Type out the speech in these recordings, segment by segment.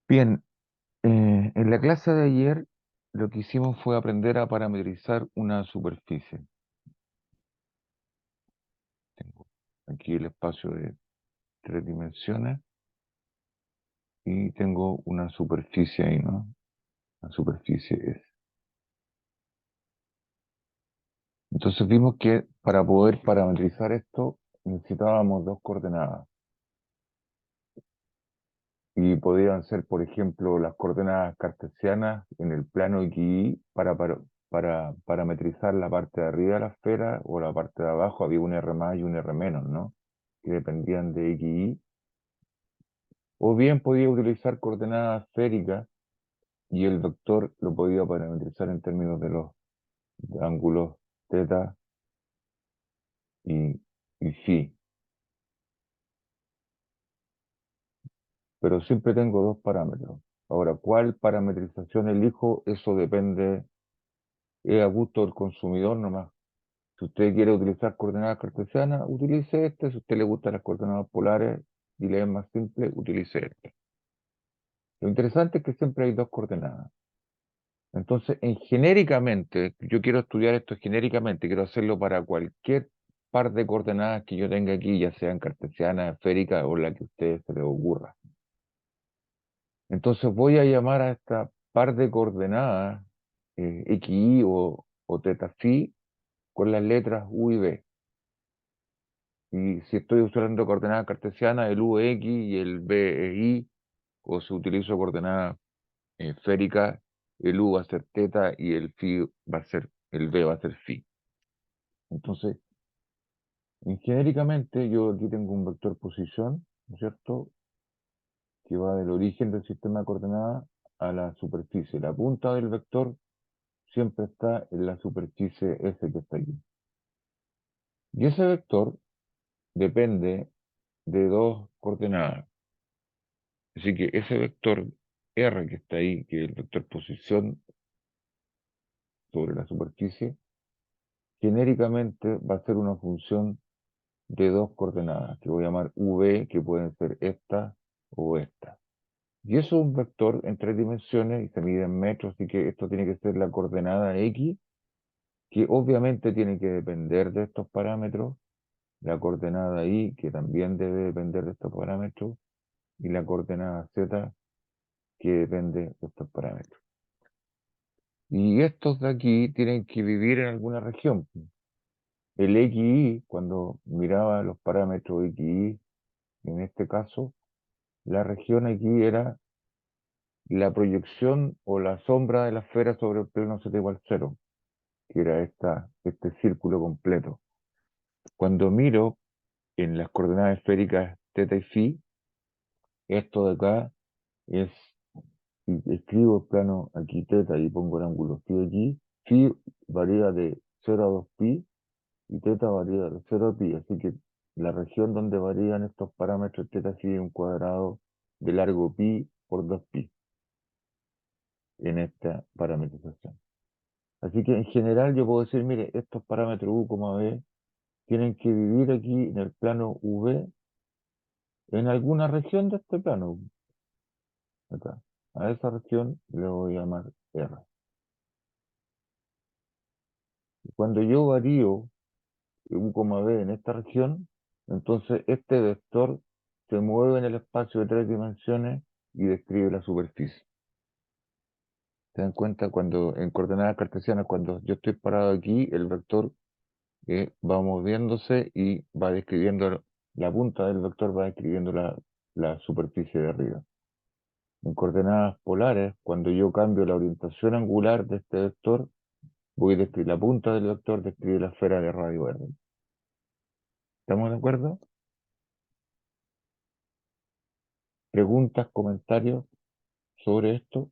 Bien, en la clase de ayer lo que hicimos fue aprender a parametrizar una superficie. Tengo aquí el espacio de 3 dimensiones y tengo una superficie ahí, ¿no? La superficie es. Entonces vimos que para poder parametrizar esto necesitábamos dos coordenadas y podían ser, por ejemplo, las coordenadas cartesianas en el plano XY para parametrizar la parte de arriba de la esfera o la parte de abajo había un R más y un R menos, ¿no? Que dependían de X y Y. O bien podía utilizar coordenadas esféricas y el vector lo podía parametrizar en términos de los ángulos θ y, y φ. Pero siempre tengo dos parámetros. Ahora, ¿cuál parametrización elijo? Eso depende, es a gusto del consumidor nomás. Si usted quiere utilizar coordenadas cartesianas, utilice este. Si a usted le gustan las coordenadas polares y le es más simple, utilice este. Lo interesante es que siempre hay dos coordenadas. Entonces, genéricamente, yo quiero estudiar esto genéricamente, quiero hacerlo para cualquier par de coordenadas que yo tenga aquí, ya sean cartesianas, esféricas o la que a ustedes se les ocurra. Entonces voy a llamar a esta par de coordenadas XY o θ phi con las letras U y B. Y si estoy usando coordenadas cartesianas, el U es X y el B es Y, o si utilizo coordenadas esféricas, el U va a ser θ y el B va a ser phi. Entonces, genéricamente, yo aquí tengo un vector posición, ¿no es cierto?, que va del origen del sistema de coordenadas a la superficie. La punta del vector siempre está en la superficie S que está aquí. Y ese vector depende de dos coordenadas. Así que ese vector R que está ahí, que es el vector posición sobre la superficie, genéricamente va a ser una función de dos coordenadas, que voy a llamar V, que pueden ser esta o esta. Y eso es un vector en 3 dimensiones y se mide en metros, así que esto tiene que ser la coordenada X, que obviamente tiene que depender de estos parámetros, la coordenada Y, que también debe depender de estos parámetros, y la coordenada Z, que depende de estos parámetros. Y estos de aquí tienen que vivir en alguna región. El XY, cuando miraba los parámetros XY, en este caso, la región aquí era la proyección o la sombra de la esfera sobre el plano z igual 0, que era este círculo completo. Cuando miro en las coordenadas esféricas θ y φ, esto de acá es, si escribo el plano aquí θ y pongo el ángulo φ aquí, φ varía de 0 a 2π y θ varía de 0 a π, así que la región donde varían estos parámetros θ phi es un cuadrado de largo pi por 2π en esta parametrización. Así que en general yo puedo decir, mire, estos parámetros u, v tienen que vivir aquí en el plano v en alguna región de este plano, acá. A esa región le voy a llamar R. Y cuando yo varío u, v en esta región, entonces este vector se mueve en el espacio de 3 dimensiones y describe la superficie. ¿Se dan cuenta? Cuando en coordenadas cartesianas, cuando yo estoy parado aquí, el vector va moviéndose y va describiendo, la punta del vector va describiendo la superficie de arriba. En coordenadas polares, cuando yo cambio la orientación angular de este vector, voy a describir la punta del vector, describe la esfera de radio verde. ¿Estamos de acuerdo? ¿Preguntas, comentarios sobre esto?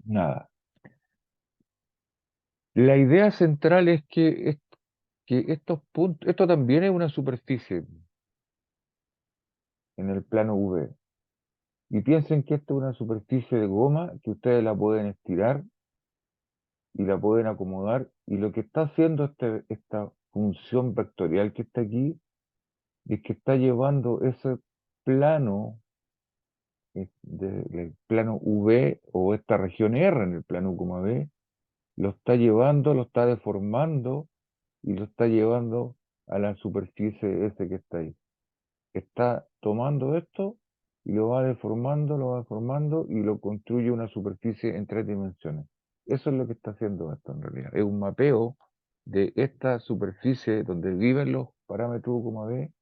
Nada. La idea central es que estos puntos, esto también es una superficie en el plano V. Y piensen que esto es una superficie de goma que ustedes la pueden estirar y la pueden acomodar. Y lo que está haciendo esta función vectorial que está aquí es que está llevando ese plano, del plano V o esta región R en el plano U, B, lo está llevando, lo está deformando y lo está llevando a la superficie S que está ahí. Está tomando esto y lo va deformando y lo construye una superficie en 3 dimensiones. Eso es lo que está haciendo esto en realidad. Es un mapeo de esta superficie donde viven los parámetros U, B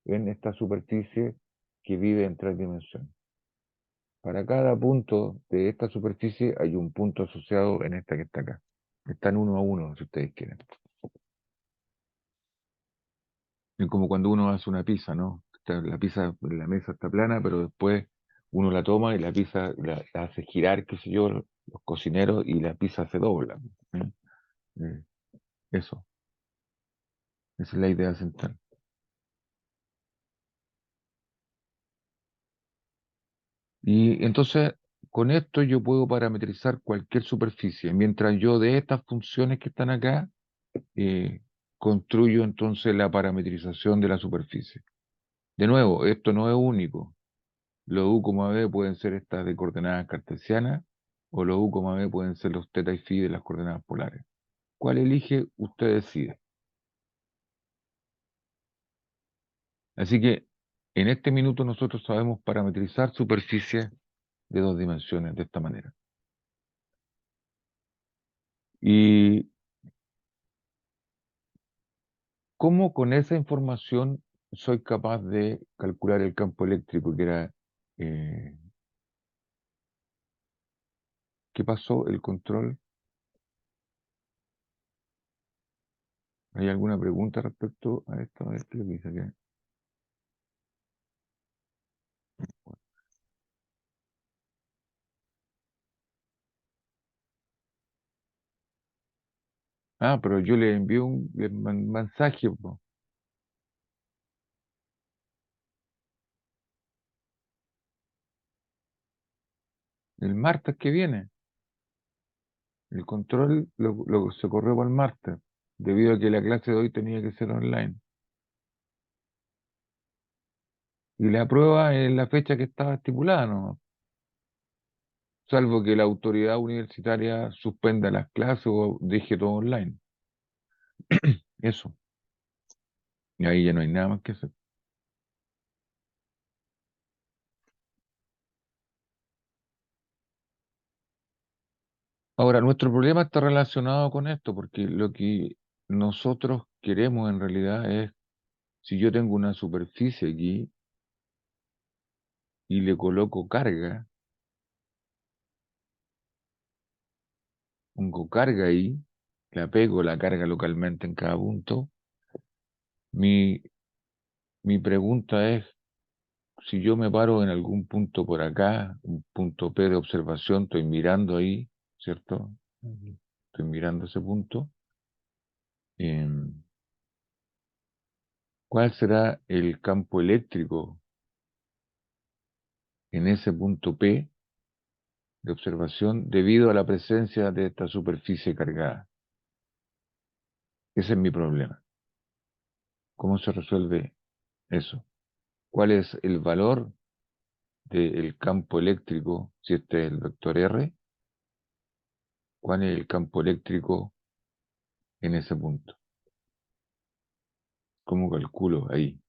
en esta superficie que vive en 3 dimensiones. Para cada punto de esta superficie hay un punto asociado en esta que está acá. Están 1 a 1, si ustedes quieren. Es como cuando uno hace una pizza, ¿no? La pizza en la mesa está plana, pero después uno la toma y la pizza la hace girar, qué sé yo, los cocineros, y la pizza se dobla. ¿Eh? Eh, Eso, esa es la idea central. Y entonces, con esto yo puedo parametrizar cualquier superficie. Mientras yo de estas funciones que están acá, eh, construyo entonces la parametrización de la superficie. De nuevo, esto no es único. Los U, B pueden ser estas de coordenadas cartesianas, o los U, B pueden ser los teta y phi de las coordenadas polares. ¿Cuál elige? Usted decide. Así que en este minuto nosotros sabemos parametrizar superficies de 2 dimensiones de esta manera. ¿Y cómo con esa información soy capaz de calcular el campo eléctrico, que era, eh, ¿qué pasó? El control. ¿Hay alguna pregunta respecto a esto? A ver, ¿qué dice acá? Ah, pero yo le envié un mensaje, po, el martes que viene. El control se corrió para el martes, debido a que la clase de hoy tenía que ser online. Y la prueba es la fecha que estaba estipulada, ¿no? Salvo que la autoridad universitaria suspenda las clases o deje todo online. Eso. Y ahí ya no hay nada más que hacer. Ahora, nuestro problema está relacionado con esto, porque lo que nosotros queremos en realidad es, si yo tengo una superficie aquí y le coloco carga, pongo carga ahí, le apego la carga localmente en cada punto, mi, mi pregunta es, si yo me paro en algún punto por acá, un punto P de observación, estoy mirando ahí, ¿cierto? Ujú. Estoy mirando ese punto. em, ¿Cuál será el campo eléctrico en ese punto P de observación debido a la presencia de esta superficie cargada? Ese es mi problema. ¿Cómo se resuelve eso? ¿Cuál es el valor del campo eléctrico, si este es el vector R? ¿Cuál es el campo eléctrico en ese punto? ¿Cómo calculo ahí?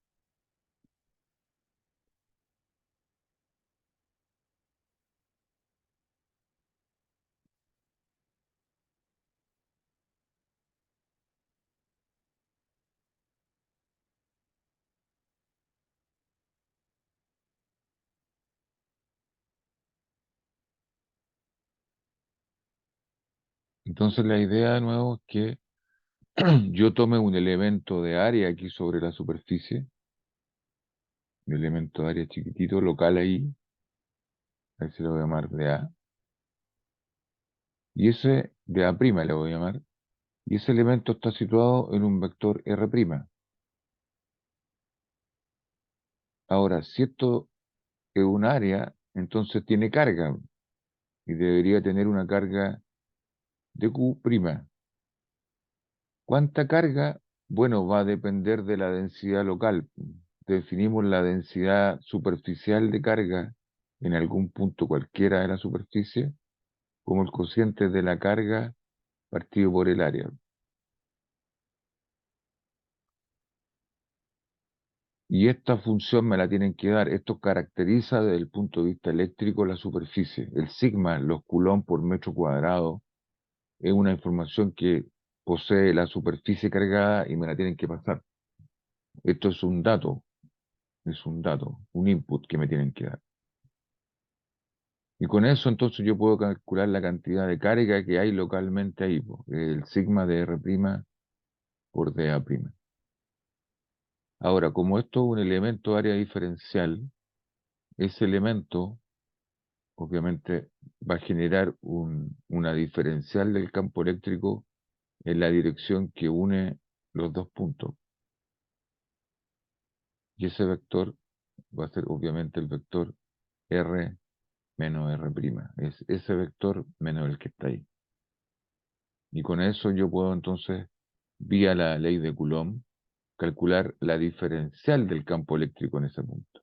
Entonces la idea de nuevo es que yo tome un elemento de área aquí sobre la superficie, un elemento de área chiquitito, local ahí, a ver si lo voy a llamar de A, y ese de A' le voy a llamar, y ese elemento está situado en un vector R'. Ahora, si esto es un área, entonces tiene carga, y debería tener una carga de Q'. ¿Cuánta carga? Bueno, va a depender de la densidad local. Definimos la densidad superficial de carga en algún punto cualquiera de la superficie como el cociente de la carga partido por el área. Y esta función me la tienen que dar. Esto caracteriza desde el punto de vista eléctrico la superficie. El sigma, los coulomb por metro cuadrado, es una información que posee la superficie cargada y me la tienen que pasar. Esto es un dato, un input que me tienen que dar. Y con eso entonces yo puedo calcular la cantidad de carga que hay localmente ahí, po, el sigma de R' por dA'. Ahora, como esto es un elemento de área diferencial, ese elemento obviamente va a generar una diferencial del campo eléctrico en la dirección que une los dos puntos. Y ese vector va a ser obviamente el vector R menos R'. Es ese vector menos el que está ahí. Y con eso yo puedo entonces, vía la ley de Coulomb, calcular la diferencial del campo eléctrico en ese punto.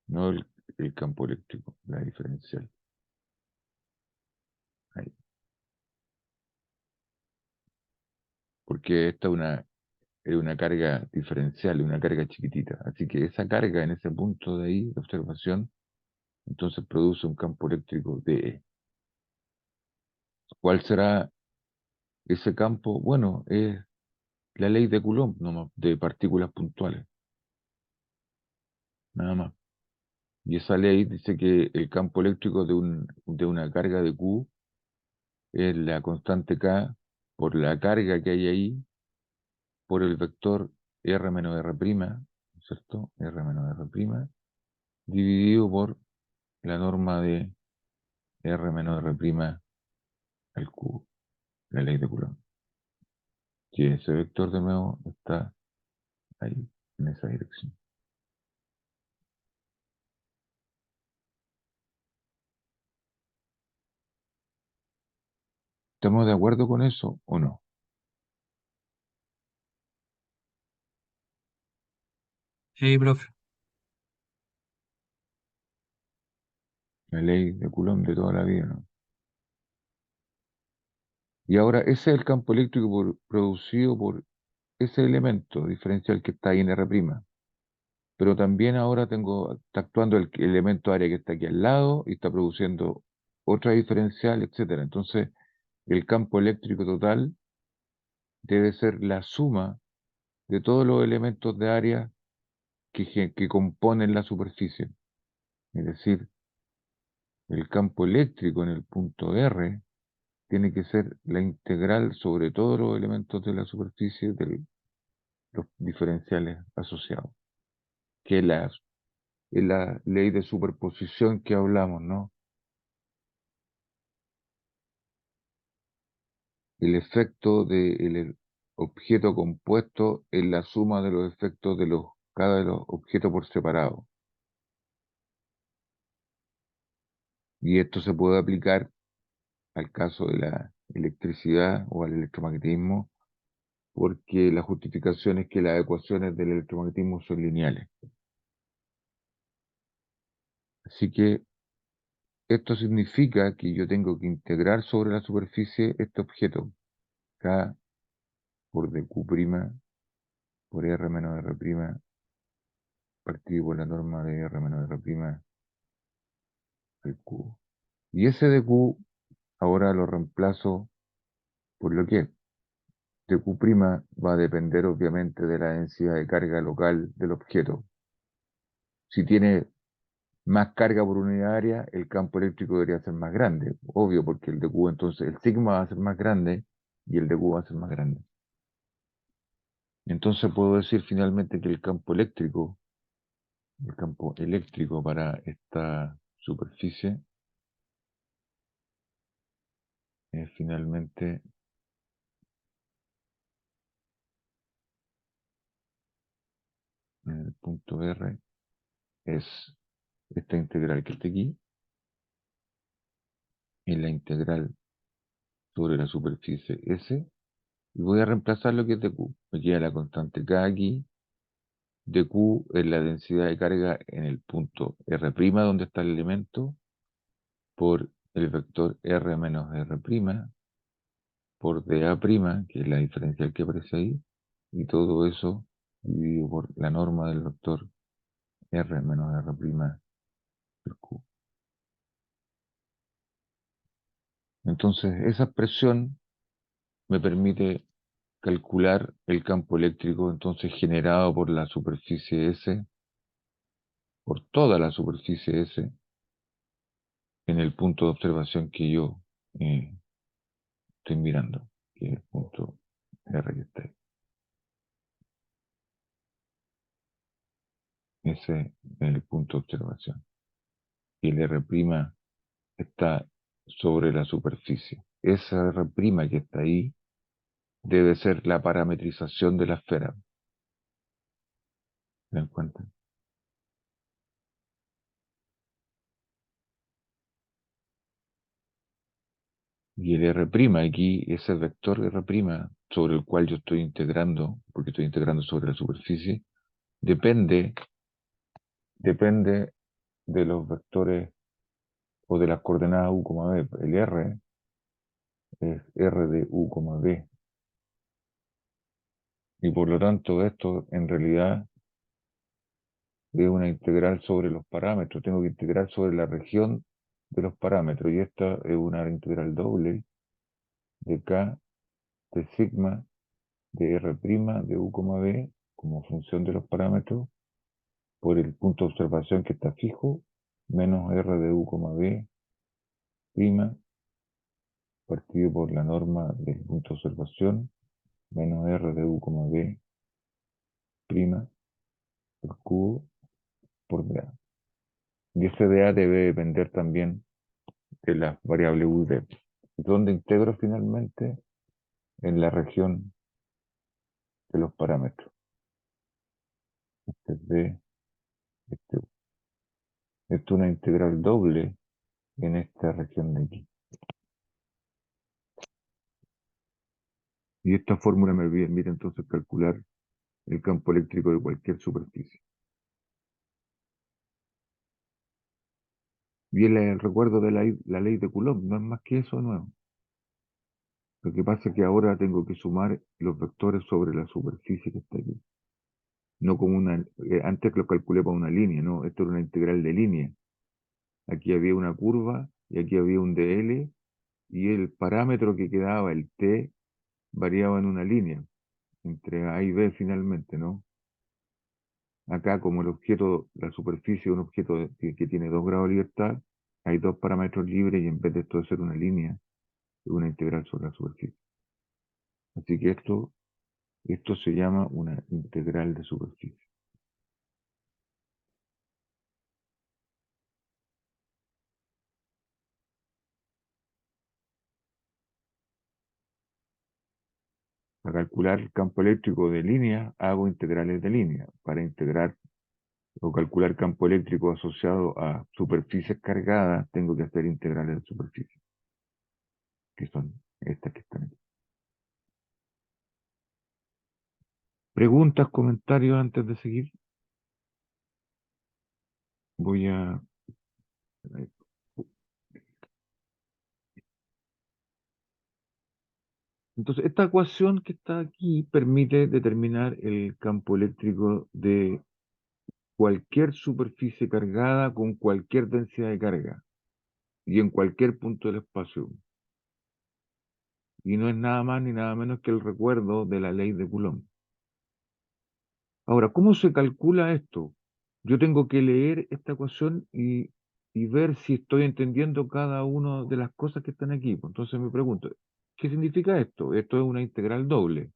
No el campo eléctrico, la diferencial. Ahí. Porque esta es una carga diferencial, una carga chiquitita. Así que esa carga en ese punto de ahí, de observación, entonces produce un campo eléctrico DE. ¿Cuál será ese campo? Bueno, es la ley de Coulomb, nomás, de partículas puntuales, nada más. Y esa ley dice que el campo eléctrico de una carga de Q es la constante K por la carga que hay ahí, por el vector R menos R', ¿no es cierto? R menos R', dividido por la norma de R menos R' al cubo, la ley de Coulomb. Que ese vector de nuevo está ahí, en esa dirección. ¿Estamos de acuerdo con eso o no? Sí, profe. La ley de Coulomb de toda la vida, ¿no? Y ahora ese es el campo eléctrico producido por ese elemento diferencial que está ahí en R'. Pero también ahora está actuando el elemento área que está aquí al lado y está produciendo otra diferencial, etcétera. Entonces, el campo eléctrico total debe ser la suma de todos los elementos de área que componen la superficie. Es decir, el campo eléctrico en el punto R tiene que ser la integral sobre todos los elementos de la superficie de los diferenciales asociados, que es la ley de superposición que hablamos, ¿no? El efecto del objeto compuesto es la suma de los efectos de cada de los objetos por separado. Y esto se puede aplicar al caso de la electricidad o al electromagnetismo, porque la justificación es que las ecuaciones del electromagnetismo son lineales. Así que esto significa que yo tengo que integrar sobre la superficie este objeto, K por dQ' por R menos R', partido por la norma de R menos R' al cubo. Y ese dQ ahora lo reemplazo por lo que es. dQ' va a depender obviamente de la densidad de carga local del objeto. Si tiene más carga por unidad área, el campo eléctrico debería ser más grande, obvio, porque el dQ entonces el sigma va a ser más grande y el dQ va a ser más grande. Entonces puedo decir finalmente que el campo eléctrico para esta superficie es finalmente en el punto R es esta integral que está aquí y la integral sobre la superficie S y voy a reemplazar lo que es dq. Me queda la constante K aquí. Dq es la densidad de carga en el punto R', donde está el elemento, por el vector R menos R', por dA', que es la diferencial que aparece ahí, y todo eso dividido por la norma del vector R menos R' por Q. Entonces, esa expresión me permite calcular el campo eléctrico entonces generado por la superficie S, por toda la superficie S, en el punto de observación que yo estoy mirando, que es el punto R que está ahí. Ese es el punto de observación. Y el R' está sobre la superficie. Esa R' que está ahí debe ser la parametrización de la esfera. ¿Se dan cuenta? Y el R' aquí, ese vector R' sobre el cual yo estoy integrando, porque estoy integrando sobre la superficie, depende, depende de los vectores o de las coordenadas u, v. El R es R de u, v. Y por lo tanto esto en realidad es una integral sobre los parámetros. Tengo que integrar sobre la región de los parámetros. Y esta es una integral doble de K, de sigma, de R' de u, v, como función de los parámetros, por el punto de observación que está fijo, menos R de u, v, prima, partido por la norma del punto de observación, menos R de u, v, prima, por cubo, por dA. Y ese dA debe depender también de la variable u d, donde integro finalmente en la región de los parámetros. Este es D, este U. Esto es una integral doble en esta región de aquí. Y esta fórmula me permite entonces calcular el campo eléctrico de cualquier superficie. Y el recuerdo de la ley de Coulomb, no es más que eso nuevo. Lo que pasa es que ahora tengo que sumar los vectores sobre la superficie que está aquí. No como antes lo calculé para una línea, no, esto era una integral de línea. Aquí había una curva y aquí había un dl y el parámetro que quedaba, el t, variaba en una línea entre A y B finalmente, ¿no? Acá como el objeto, la superficie es un objeto que tiene 2 grados de libertad, hay 2 parámetros libres y en vez de esto de ser una línea, es una integral sobre la superficie. Así que esto se llama una integral de superficie. Para calcular el campo eléctrico de línea, hago integrales de línea. Para integrar o calcular campo eléctrico asociado a superficies cargadas, tengo que hacer integrales de superficie, que son estas que están aquí. ¿Preguntas, comentarios antes de seguir? Voy a... Entonces, esta ecuación que está aquí permite determinar el campo eléctrico de cualquier superficie cargada con cualquier densidad de carga y en cualquier punto del espacio. Y no es nada más ni nada menos que el recuerdo de la ley de Coulomb. Ahora, ¿cómo se calcula esto? Yo tengo que leer esta ecuación y ver si estoy entendiendo cada una de las cosas que están aquí. Pues entonces me pregunto, ¿qué significa esto? Esto es una integral doble.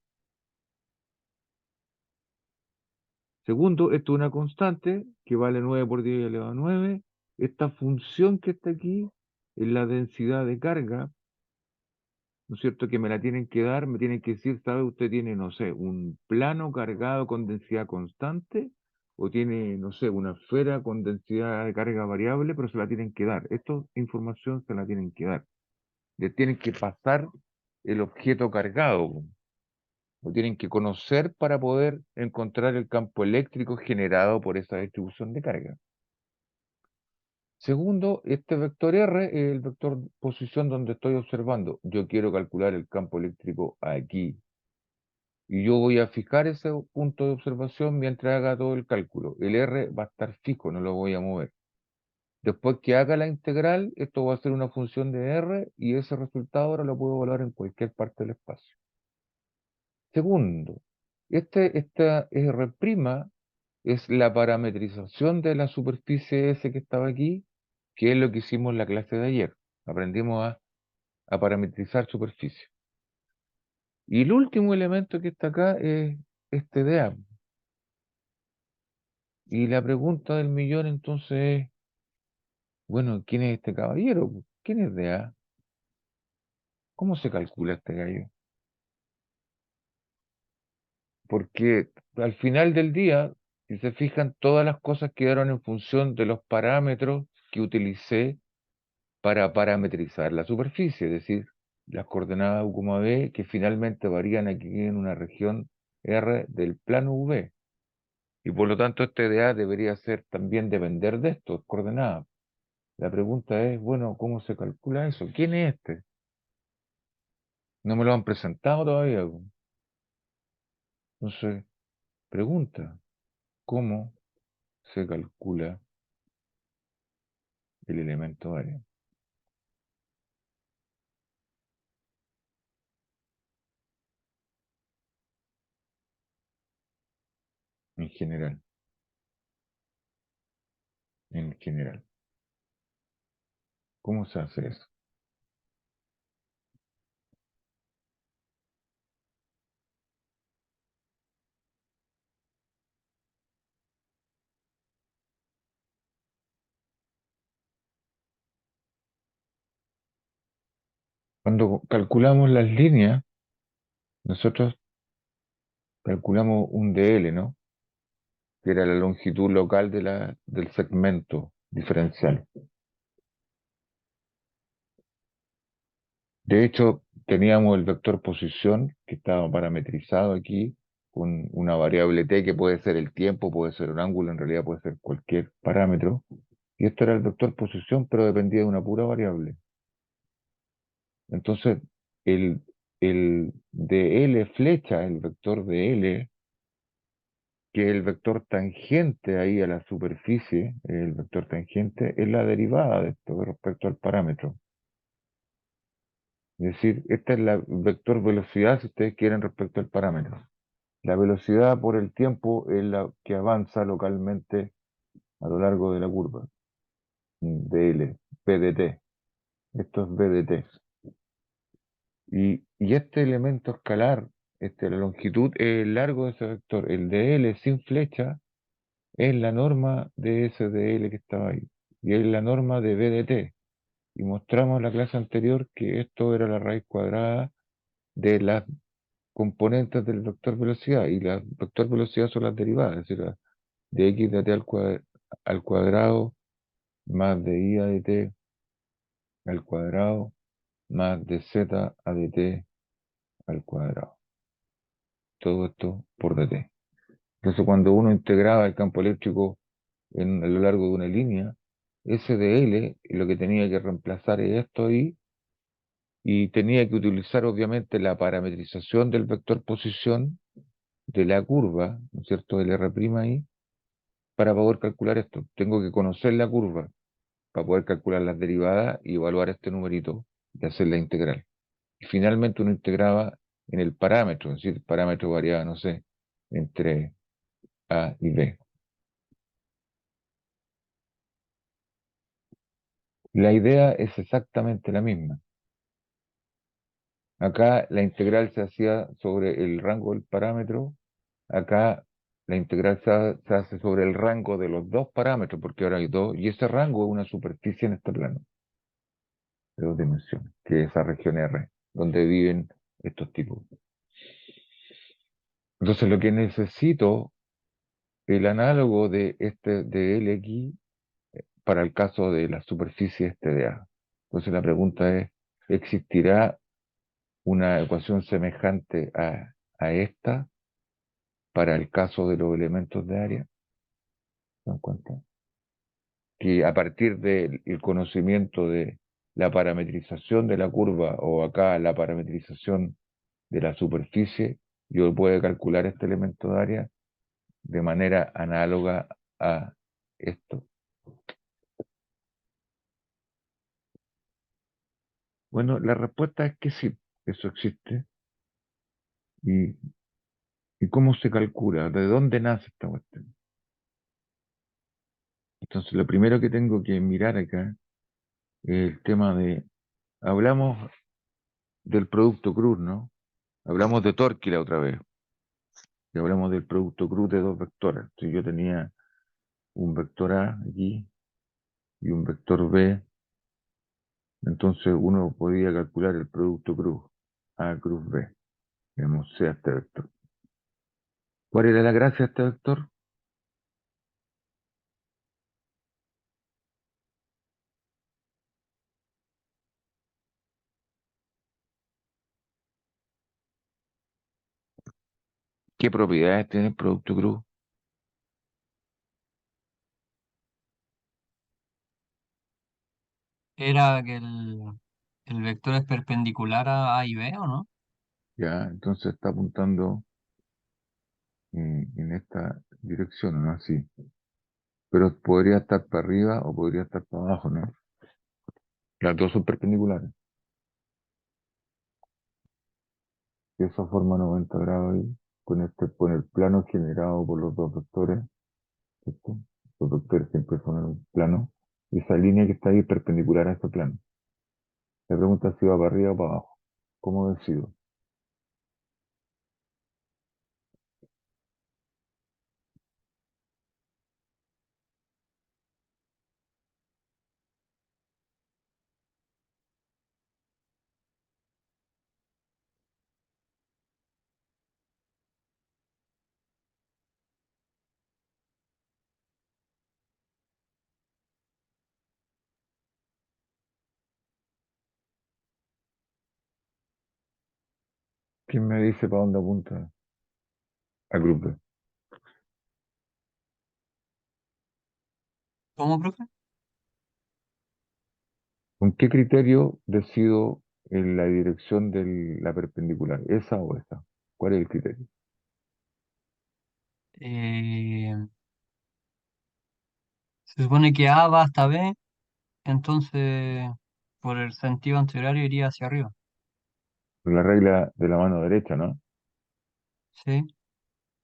Segundo, esto es una constante que vale 9 por 10 elevado a 9. Esta función que está aquí es la densidad de carga, ¿no es cierto? Que me la tienen que dar, me tienen que decir, ¿sabe? Usted tiene, no sé, un plano cargado con densidad constante o tiene, no sé, una esfera con densidad de carga variable, pero se la tienen que dar. Esta información se la tienen que dar. Le tienen que pasar el objeto cargado, po. Lo tienen que conocer para poder encontrar el campo eléctrico generado por esa distribución de carga. Segundo, este vector R es el vector posición donde estoy observando. Yo quiero calcular el campo eléctrico aquí. Y yo voy a fijar ese punto de observación mientras haga todo el cálculo. El R va a estar fijo, no lo voy a mover. Después que haga la integral, esto va a ser una función de R y ese resultado ahora lo puedo evaluar en cualquier parte del espacio. Segundo, esta R' es la parametrización de la superficie S que estaba aquí, que es lo que hicimos en la clase de ayer. Aprendimos a parametrizar superficie. Y el último elemento que está acá es este dA. Y la pregunta del millón entonces es, bueno, ¿quién es este caballero? ¿Quién es dA? ¿Cómo se calcula este gallo? Porque al final del día, si se fijan, todas las cosas quedaron en función de los parámetros que utilicé para parametrizar la superficie, es decir, las coordenadas U, B, que finalmente varían aquí en una región R del plano V. Y por lo tanto, este dA debería ser también depender de estas coordenadas. La pregunta es, bueno, ¿cómo se calcula eso? ¿Quién es este? No me lo han presentado todavía, po. Entonces, pregunta, ¿cómo se calcula el elemento área? En general, en general. ¿Cómo se hace eso? Cuando calculamos las líneas, nosotros calculamos un dl, ¿no? Que era la longitud local del segmento diferencial. De hecho, teníamos el vector posición que estaba parametrizado aquí con una variable t que puede ser el tiempo, puede ser un ángulo, en realidad puede ser cualquier parámetro. Y esto era el vector posición, pero dependía de una pura variable. Entonces, el, el dl flecha, el vector dl, que el vector tangente ahí a la superficie, el vector tangente, es la derivada de esto respecto al parámetro. Es decir, esta es la vector velocidad, si ustedes quieren, respecto al parámetro. La velocidad por el tiempo es la que avanza localmente a lo largo de la curva. dl, PDT. Esto es BDT. Y este elemento escalar, la longitud, es el largo de ese vector. El dl sin flecha es la norma de ese dl que estaba ahí. Y es la norma de BDT. Y mostramos en la clase anterior que esto era la raíz cuadrada de las componentes del vector velocidad. Y la vector velocidad son las derivadas, es decir, de x de t al cuadrado más de i a de t al cuadrado más de z a de t al cuadrado. Todo esto por dt. Entonces, cuando uno integraba el campo eléctrico a lo largo de una línea, ese dl lo que tenía que reemplazar es esto ahí y tenía que utilizar obviamente la parametrización del vector posición de la curva, ¿no es cierto?, del R' ahí, para poder calcular esto. Tengo que conocer la curva para poder calcular las derivadas y evaluar este numerito y hacer la integral. Y finalmente uno integraba en el parámetro, es decir, el parámetro variaba, no sé, entre A y B. La idea es exactamente la misma. Acá la integral se hacía sobre el rango del parámetro, acá la integral se hace sobre el rango de los dos parámetros, porque ahora hay dos, y ese rango es una superficie en este plano, de dos dimensiones, que es esa región R, donde viven estos tipos. Entonces lo que necesito, el análogo de este de L aquí, para el caso de la superficie este de A. Entonces la pregunta es, ¿existirá una ecuación semejante a esta para el caso de los elementos de área. ¿Se dan cuenta? Que a partir del el conocimiento de la parametrización de la curva o acá la parametrización de la superficie, yo puedo calcular este elemento de área de manera análoga a esto. Bueno, la respuesta es que sí, eso existe. ¿Y, y cómo se calcula? ¿De dónde nace esta cuestión? Entonces, lo primero que tengo que mirar acá es el tema de, hablamos del producto cruz, ¿no? Hablamos de torque la otra vez, y hablamos del producto cruz de dos vectores. Entonces, yo tenía un vector A aquí y un vector B, entonces uno podía calcular el producto cruz, A cruz B, digamos, sea este vector. ¿Cuál era la gracia de este vector? ¿Qué propiedades tiene el producto cruz? Era que el vector es perpendicular a y B, ¿o no? Ya, entonces está apuntando en esta dirección, ¿no? Así. Pero podría estar para arriba o podría estar para abajo, ¿no? Las dos son perpendiculares. Y eso forma 90 grados ahí, con el plano generado por los dos vectores, ¿cierto? Los vectores siempre son el plano. Y esa línea que está ahí es perpendicular a ese plano. La pregunta es si va para arriba o para abajo. ¿Cómo decido? ¿Quién me dice para dónde apunta? Al grupo. ¿Cómo, profe? ¿Con qué criterio decido en la dirección de la perpendicular? ¿Esa o esa? ¿Cuál es el criterio? Eh, Se supone que A va hasta B, entonces por el sentido anterior iría hacia arriba. La regla de la mano derecha, ¿no? ¿Sí?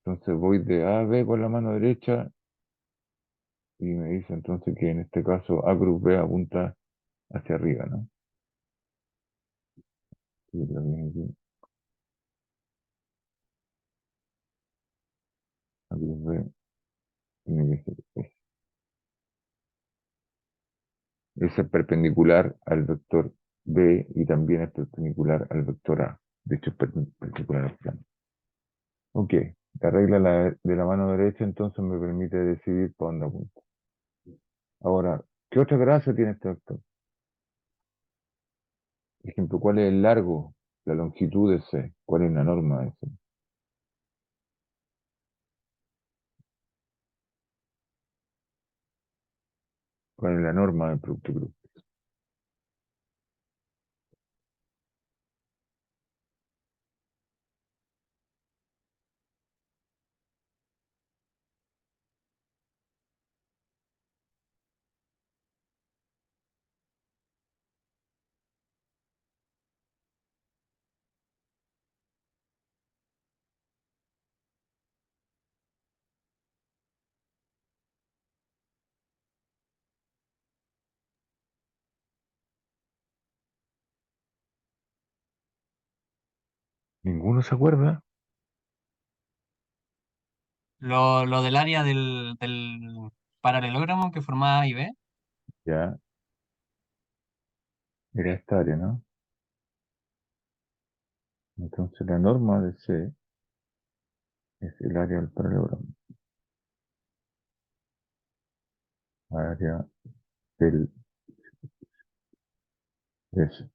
Entonces voy de A a B con la mano derecha y me dice entonces que en este caso A cruz B apunta hacia arriba, ¿no? Sí, lo viene aquí. A cruz B tiene que ser ese. Ese es perpendicular al vector B y también es perpendicular al vector A. De hecho, es perpendicular al plano. Ok, la regla de la mano derecha entonces me permite decidir para dónde apunta. Ahora, ¿qué otra gracia tiene este vector? Por ejemplo, ¿cuál es el largo, la longitud de C? ¿Cuál es la norma de C? ¿Cuál es la norma del producto cruz? ¿Ninguno se acuerda? Lo del área del paralelogramo que formaba A y B, Ya, era esta área, ¿no? Entonces la norma de C es el área del paralelogramo. Área del S.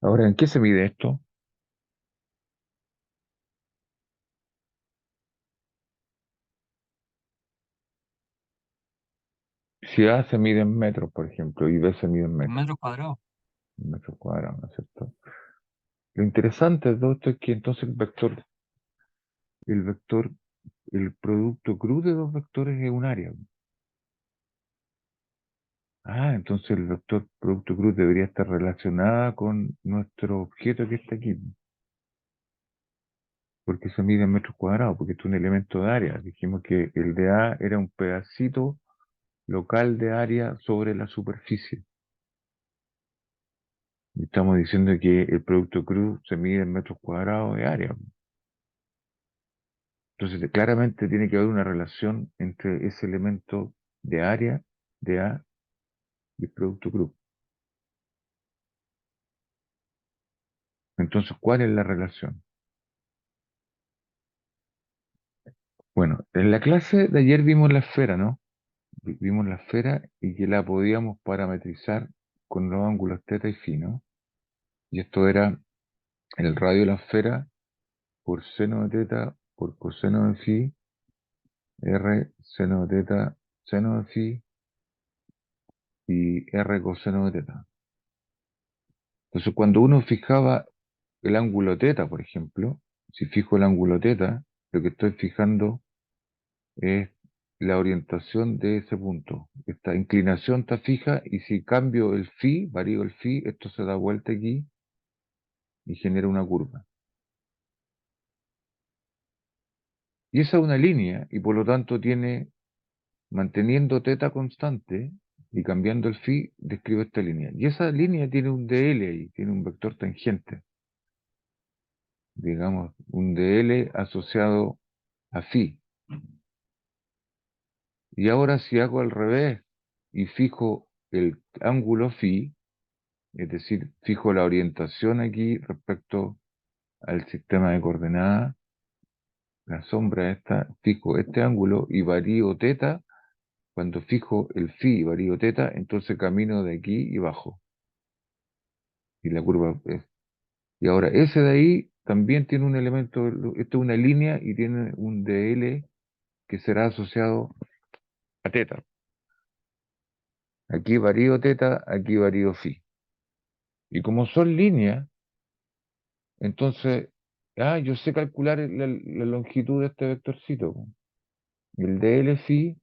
Ahora, ¿en qué se mide esto? Si A se mide en metros, por ejemplo, y B se mide en metros cuadrados. en metros cuadrados, ¿no es cierto? Lo interesante de todo esto es que entonces el vector, el producto cruz de dos vectores es un área. Ah, entonces el vector producto cruz debería estar relacionada con nuestro objeto que está aquí, porque se mide en metros cuadrados, porque esto es un elemento de área. Dijimos que el de A era un pedacito local de área sobre la superficie. Y estamos diciendo que el producto cruz se mide en metros cuadrados de área. Entonces, claramente tiene que haber una relación entre ese elemento de área de A y el producto cruz. Entonces, ¿cuál es la relación? Bueno, en la clase de ayer vimos la esfera, ¿no? Vimos la esfera y que la podíamos parametrizar con los ángulos teta y phi, ¿no? Y esto era el radio de la esfera por seno de teta por coseno de phi, r seno de teta, seno de phi y r coseno de teta. Entonces, cuando uno fijaba el ángulo teta, por ejemplo, si fijo el ángulo teta, lo que estoy fijando es la orientación de ese punto. Esta inclinación está fija y si cambio el phi, varío el phi, esto se da vuelta aquí y genera una curva. Y esa es una línea y por lo tanto tiene, manteniendo teta constante y cambiando el phi, describo esta línea. Y esa línea tiene un dl ahí, tiene un vector tangente, digamos, un dl asociado a phi. Y ahora si hago al revés y fijo el ángulo phi, es decir, fijo la orientación aquí respecto al sistema de coordenadas, la sombra esta, fijo este ángulo y varío teta. Cuando fijo el phi y varío teta, entonces camino de aquí y bajo. Y la curva es. Y ahora ese de ahí también tiene un elemento, esto es una línea y tiene un dl que será asociado a teta. Aquí varío teta, aquí varío phi. Y como son líneas, entonces, yo sé calcular la longitud de este vectorcito, po. El dl phi,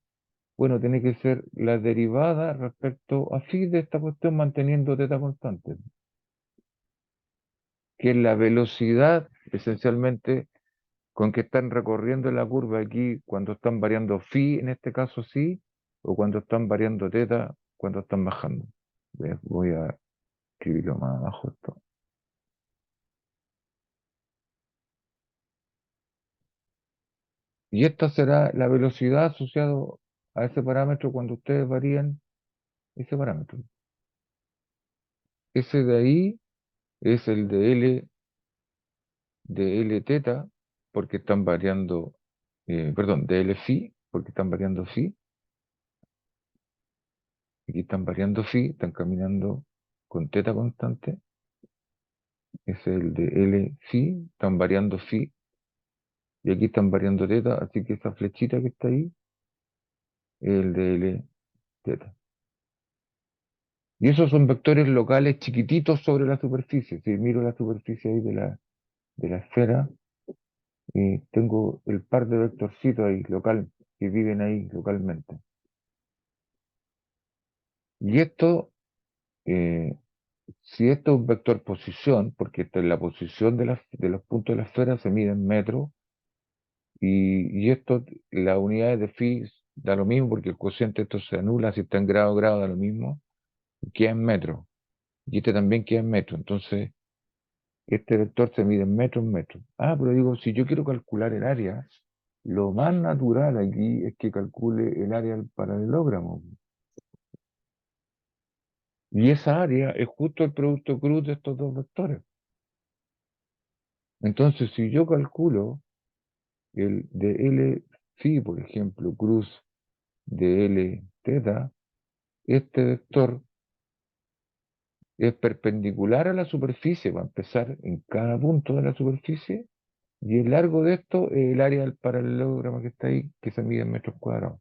bueno, tiene que ser la derivada respecto a phi de esta cuestión manteniendo teta constante, que es la velocidad esencialmente con que están recorriendo la curva aquí cuando están variando phi, en este caso sí, o cuando están variando teta, cuando están bajando. Voy a escribirlo más abajo esto. Y esta será la velocidad asociada a ese parámetro cuando ustedes varían ese parámetro. Ese de ahí es el de L teta, porque están variando, perdón, de L phi, porque están variando phi. Aquí están variando phi, están caminando con teta constante. Es el de L phi, están variando phi. Y aquí están variando teta, así que esa flechita que está ahí es el de L teta. Y esos son vectores locales chiquititos sobre la superficie. Si miro la superficie ahí de la esfera, tengo el par de vectorcitos ahí local, que viven ahí localmente. Y esto, eh, si esto es un vector posición, porque esta es la posición de los puntos de la esfera, se mide en metros, y esto, las unidades de phi da lo mismo, porque el cociente esto se anula, si está en grado, da lo mismo, queda en metros. Y este también queda en metros. Entonces, este vector se mide en metros, en metros. Pero digo, si yo quiero calcular el área, lo más natural aquí es que calcule el área del paralelogramo. Y esa área es justo el producto cruz de estos dos vectores. Entonces, si yo calculo el de L phi, por ejemplo, cruz de L teta, este vector es perpendicular a la superficie, va a empezar en cada punto de la superficie, y el largo de esto es el área del paralelogramo que está ahí, que se mide en metros cuadrados.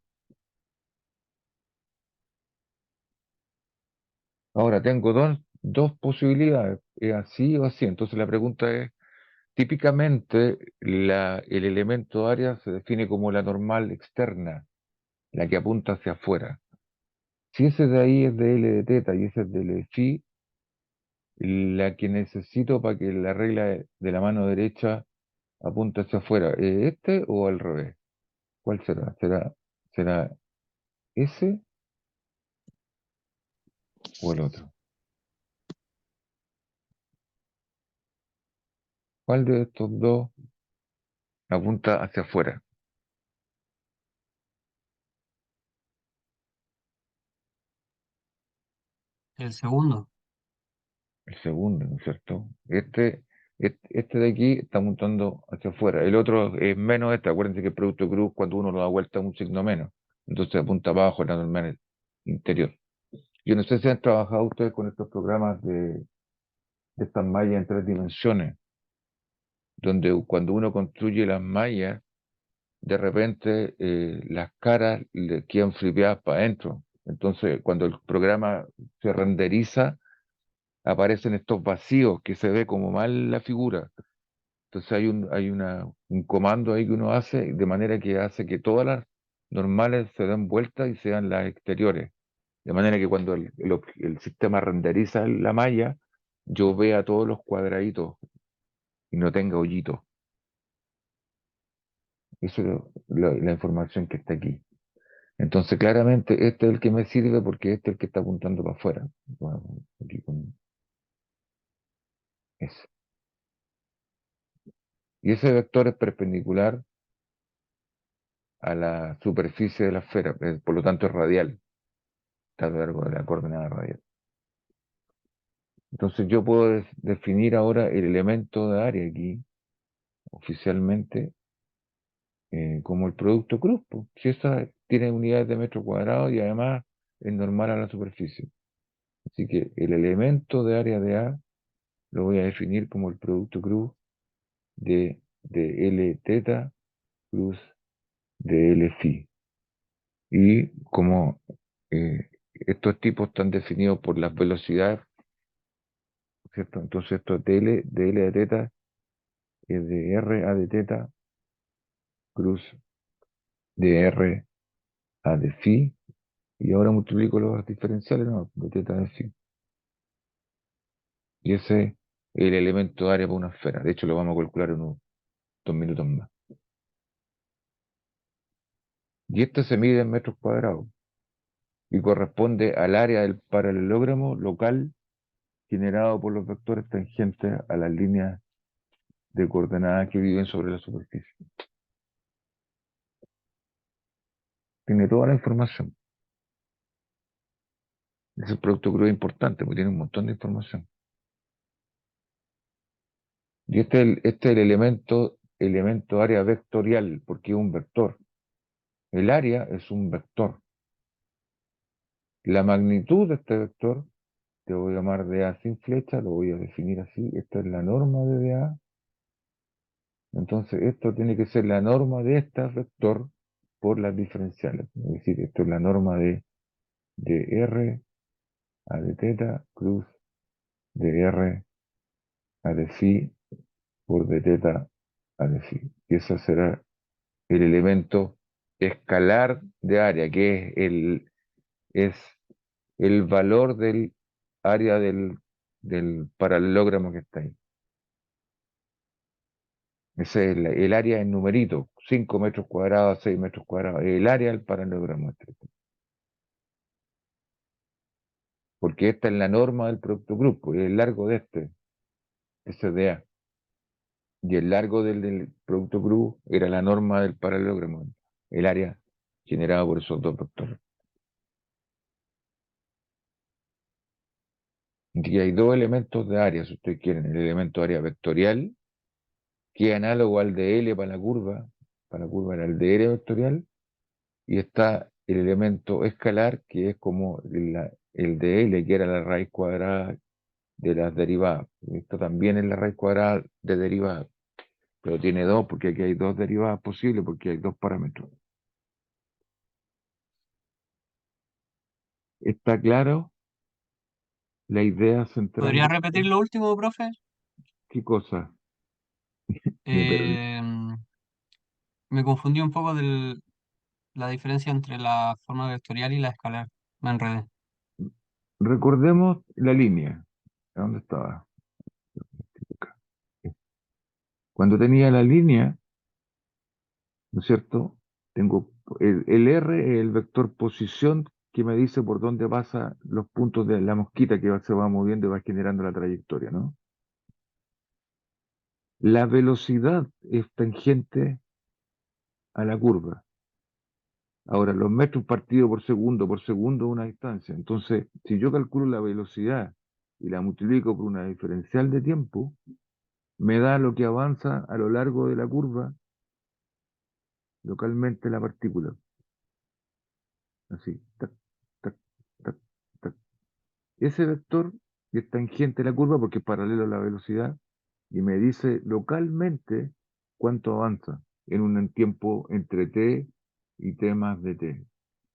Ahora tengo dos posibilidades, es así o así. Entonces la pregunta es, típicamente el elemento área se define como la normal externa, la que apunta hacia afuera. Si ese de ahí es de L de teta y ese es de L de phi, la que necesito para que la regla de la mano derecha apunte hacia afuera, ¿es este o al revés? ¿Cuál será? ¿Será ese o el otro? ¿Cuál de estos dos apunta hacia afuera? El segundo. El segundo, ¿no es cierto? Este de aquí está apuntando hacia afuera. El otro es menos este. Acuérdense que el producto cruz, cuando uno lo da vuelta, es un signo menos. Entonces apunta abajo en la normal interior. Yo no sé si han trabajado ustedes con estos programas de estas mallas en 3 dimensiones, donde cuando uno construye las mallas, de repente las caras le quedan flipeadas para adentro. Entonces, cuando el programa se renderiza, aparecen estos vacíos que se ve como mal la figura. Entonces un comando ahí que uno hace de manera que hace que todas las normales se den vueltas y sean las exteriores. De manera que cuando el sistema renderiza la malla, yo vea todos los cuadraditos y no tenga hoyitos. Esa es la información que está aquí. Entonces, claramente, este es el que me sirve porque este es el que está apuntando para afuera. Bueno, aquí con ese. Y ese vector es perpendicular a la superficie de la esfera, por lo tanto es radial, está a lo largo de la coordenada radial. Entonces yo puedo definir ahora el elemento de área aquí, oficialmente, como el producto cruz, po. Si esa tiene unidades de metro cuadrado y además es normal a la superficie. Así que el elemento de área de A lo voy a definir como el producto cruz de L teta cruz de L phi. Y como estos tipos están definidos por las velocidades, ¿cierto? Entonces esto de L de teta es de R a de teta cruz de R a de phi, y ahora multiplico los diferenciales, ¿no? De teta de phi. Y ese es el elemento de área para una esfera. De hecho, lo vamos a calcular en unos 2 minutos más. Y este se mide en metros cuadrados y corresponde al área del paralelogramo local generado por los vectores tangentes a las líneas de coordenadas que viven sobre la superficie. Tiene toda la información. Ese producto creo es importante porque tiene un montón de información. Y este es el elemento área vectorial, porque es un vector. El área es un vector. La magnitud de este vector, que voy a llamar dA sin flecha, lo voy a definir así. Esta es la norma de dA. Entonces, esto tiene que ser la norma de este vector por las diferenciales. Es decir, esto es la norma de R a de teta cruz de R a de phi por de teta a de phi. Y ese será el elemento escalar de área, que es el valor del área del paralelogramo que está ahí. Ese es el área en numerito, 5 metros cuadrados, 6 metros cuadrados, el área del paralelogramo este. Porque esta es la norma del producto grupo, y el largo de este, SDA. Y el largo del producto cruz era la norma del paralelogramo, el área generada por esos dos vectores. Y hay dos elementos de área, si ustedes quieren, el elemento área vectorial, que es análogo al de L para la curva era el de L vectorial, y está el elemento escalar, que es como el de L, que era la raíz cuadrada de las derivadas. Esto también es la raíz cuadrada de derivadas, pero tiene dos, porque aquí hay dos derivadas posibles, porque hay dos parámetros. ¿Está claro la idea central ¿Podría de esto? repetir lo último, profe? ¿Qué cosa? Me perdí. Eh, Me confundí un poco de la diferencia entre la forma vectorial y la escalar. Me enredé. Recordemos la línea. ¿Dónde estaba? Acá. Cuando tenía la línea, ¿no es cierto? Tengo el R, el vector posición que me dice por dónde pasa los puntos de la mosquita que se va moviendo y va generando la trayectoria, ¿no? La velocidad es tangente a la curva. Ahora, los metros partidos por segundo es una distancia. Entonces, si yo calculo la velocidad y la multiplico por una diferencial de tiempo, me da lo que avanza a lo largo de la curva localmente la partícula. Así, tac, tac, tac, tac. Ese vector es tangente a la curva porque es paralelo a la velocidad y me dice localmente cuánto avanza en un tiempo entre t y t más de t,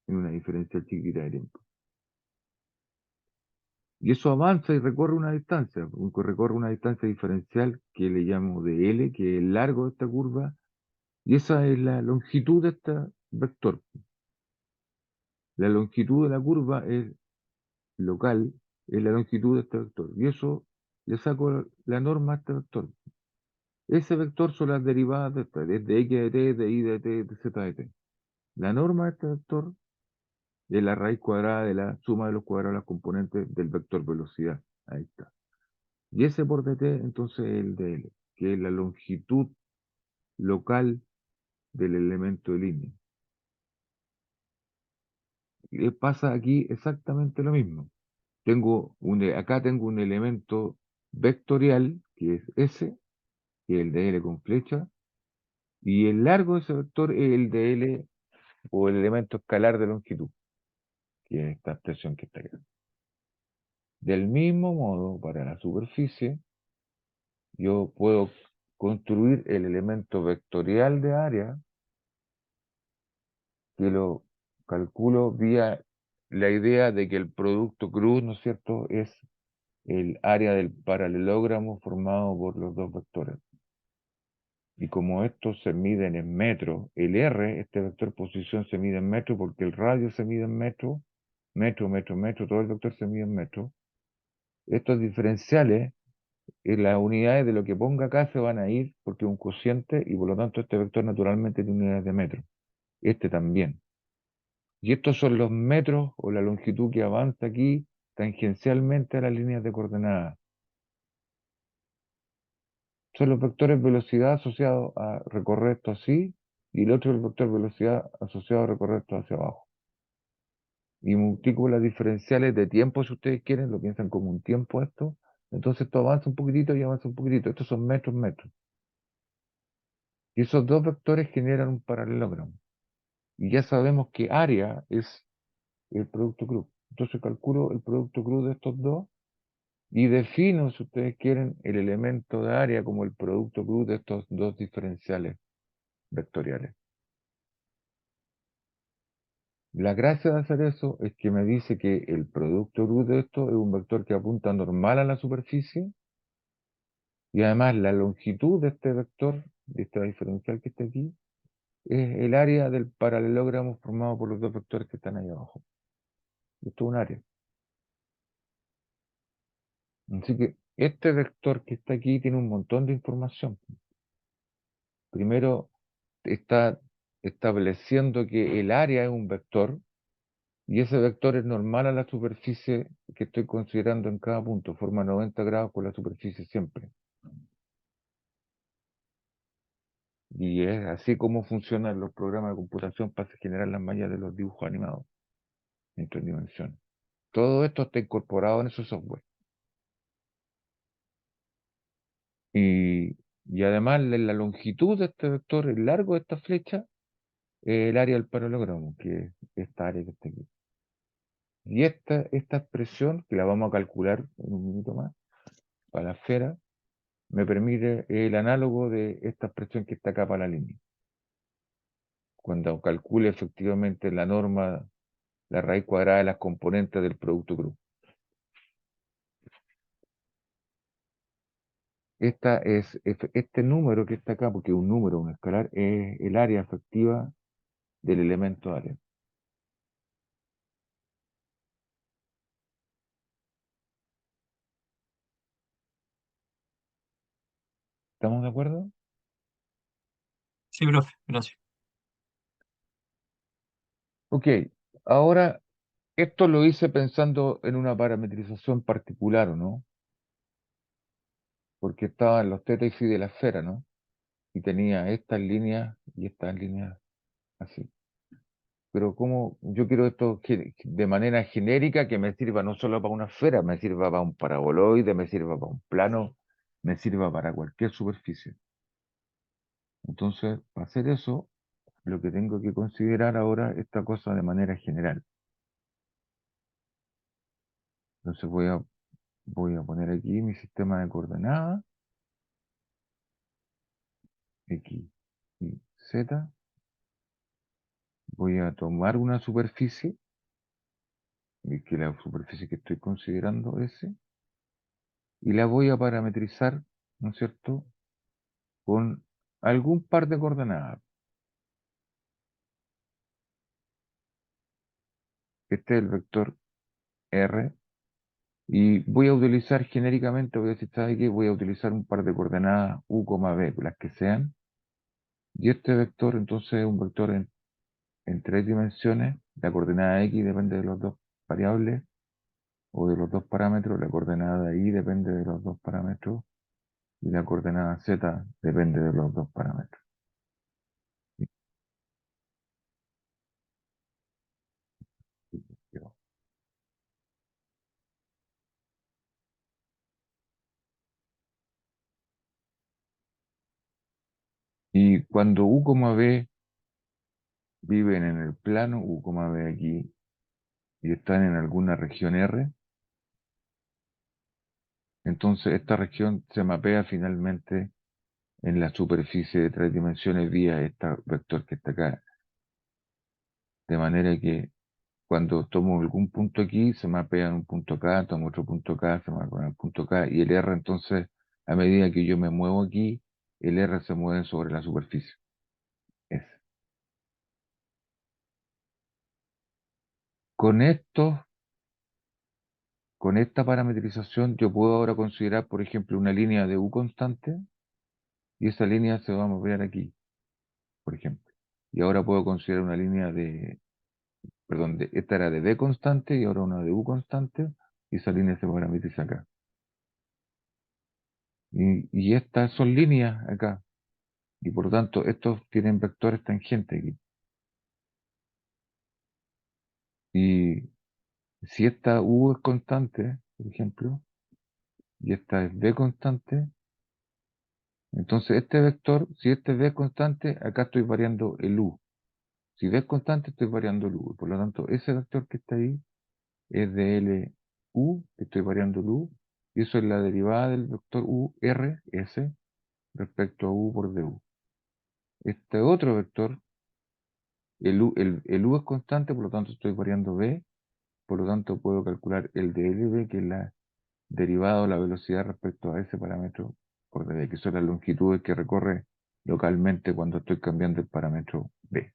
en una diferencia chiquita de tiempo. Y eso avanza y recorre una distancia, recorre una distancia diferencial que le llamo de L, que es el largo de esta curva, y esa es la longitud de este vector. La longitud de la curva es local, es la longitud de este vector. Y eso le saco la norma a este vector. Ese vector son las derivadas de esta, de x de t, de y de t, de z de t. La norma de este vector es la raíz cuadrada de la suma de los cuadrados de las componentes del vector velocidad. Ahí está. Y ese por dt, entonces es el dl, que es la longitud local del elemento de línea. Y pasa aquí exactamente lo mismo. Acá tengo un elemento vectorial, que es S, que es el de L con flecha, y el largo de ese vector es el de L o el elemento escalar de longitud, que es esta expresión que está acá. Del mismo modo, para la superficie, yo puedo construir el elemento vectorial de área, que lo calculo vía la idea de que el producto cruz, ¿no es cierto?, es el área del paralelogramo formado por los dos vectores. Y como estos se miden en metros, el R, este vector posición, se mide en metros porque el radio se mide en metros, metro, todo el vector se mide en metros. Estos diferenciales, las unidades de lo que ponga acá se van a ir porque es un cociente y por lo tanto este vector naturalmente tiene unidades de metro. Este también. Y estos son los metros o la longitud que avanza aquí tangencialmente a las líneas de coordenadas. Son los vectores velocidad asociados a recorrer esto así, y el otro es el vector velocidad asociado a recorrer esto hacia abajo. Y multiplico las diferenciales de tiempo, si ustedes quieren, lo piensan como un tiempo esto. Entonces esto avanza un poquitito y avanza un poquitito. Estos son metros, metros. Y esos dos vectores generan un paralelogramo. Y ya sabemos que área es el producto cruz. Entonces calculo el producto cruz de estos dos y defino, si ustedes quieren, el elemento de área como el producto cruz de estos dos diferenciales vectoriales. La gracia de hacer eso es que me dice que el producto cruz de esto es un vector que apunta normal a la superficie y además la longitud de este vector, de esta diferencial que está aquí, es el área del paralelogramo formado por los dos vectores que están ahí abajo. Esto es un área. Así que este vector que está aquí tiene un montón de información. Primero, está estableciendo que el área es un vector y ese vector es normal a la superficie que estoy considerando en cada punto, forma 90 grados con la superficie siempre. Y es así como funcionan los programas de computación para generar las mallas de los dibujos animados en tres dimensiones. Todo esto está incorporado en ese software. Y, y además la longitud de este vector, el largo de esta flecha, es el área del paralelogramo, que es esta área que está aquí. Y esta expresión, que la vamos a calcular en un minuto más, para la esfera, me permite el análogo de esta expresión que está acá para la línea. Cuando calcule efectivamente la norma, la raíz cuadrada de las componentes del producto cruz. Este número que está acá, porque es un número, un escalar, es el área efectiva del elemento área. ¿Estamos de acuerdo? Sí, profe, gracias. Ok, ahora esto lo hice pensando en una parametrización particular, ¿o no? Porque estaban los teta y phi de la esfera, ¿no? Y tenía estas líneas y estas líneas así. Pero como yo quiero esto de manera genérica que me sirva no solo para una esfera, me sirva para un paraboloide, me sirva para un plano, me sirva para cualquier superficie. Entonces, para hacer eso, lo que tengo que considerar ahora es esta cosa de manera general. Entonces voy a poner aquí mi sistema de coordenadas, X y Z. Voy a tomar una superficie, y que la superficie que estoy considerando es S, y la voy a parametrizar, ¿no es cierto?, con algún par de coordenadas. Este es el vector R, y voy a utilizar genéricamente, voy a decir, ¿sabe qué? Voy a utilizar un par de coordenadas U, B, las que sean, y este vector entonces es un vector en tres dimensiones. La coordenada X depende de los dos variables o de los dos parámetros, la coordenada Y depende de los dos parámetros, y la coordenada Z depende de los dos parámetros. Y cuando U, B viven en el plano, U, B aquí, y están en alguna región R, entonces esta región se mapea finalmente en la superficie de tres dimensiones vía este vector que está acá. De manera que cuando tomo algún punto aquí, se mapea en un punto acá, tomo otro punto acá, se mapea en un punto acá, y el R entonces, a medida que yo me muevo aquí, el R se mueve sobre la superficie. Es. Con esto, con esta parametrización, yo puedo ahora considerar, por ejemplo, una línea de U constante, y esa línea se va a mover aquí, por ejemplo. Y ahora puedo considerar una línea perdón, esta era de D constante y ahora una de U constante, y esa línea se parametriza acá. Y estas son líneas acá, y por lo tanto estos tienen vectores tangentes aquí. Y si esta U es constante, por ejemplo, y esta es D constante, entonces este vector, si este D es constante, acá estoy variando el U. Si D es constante, estoy variando el U. Por lo tanto, ese vector que está ahí es de LU, que estoy variando el U, y eso es la derivada del vector U, R, S, respecto a U por DU. Este otro vector, el U es constante, por lo tanto estoy variando B, por lo tanto puedo calcular el de LB, que es la derivada o la velocidad respecto a ese parámetro por dB, que son las longitudes que recorre localmente cuando estoy cambiando el parámetro B.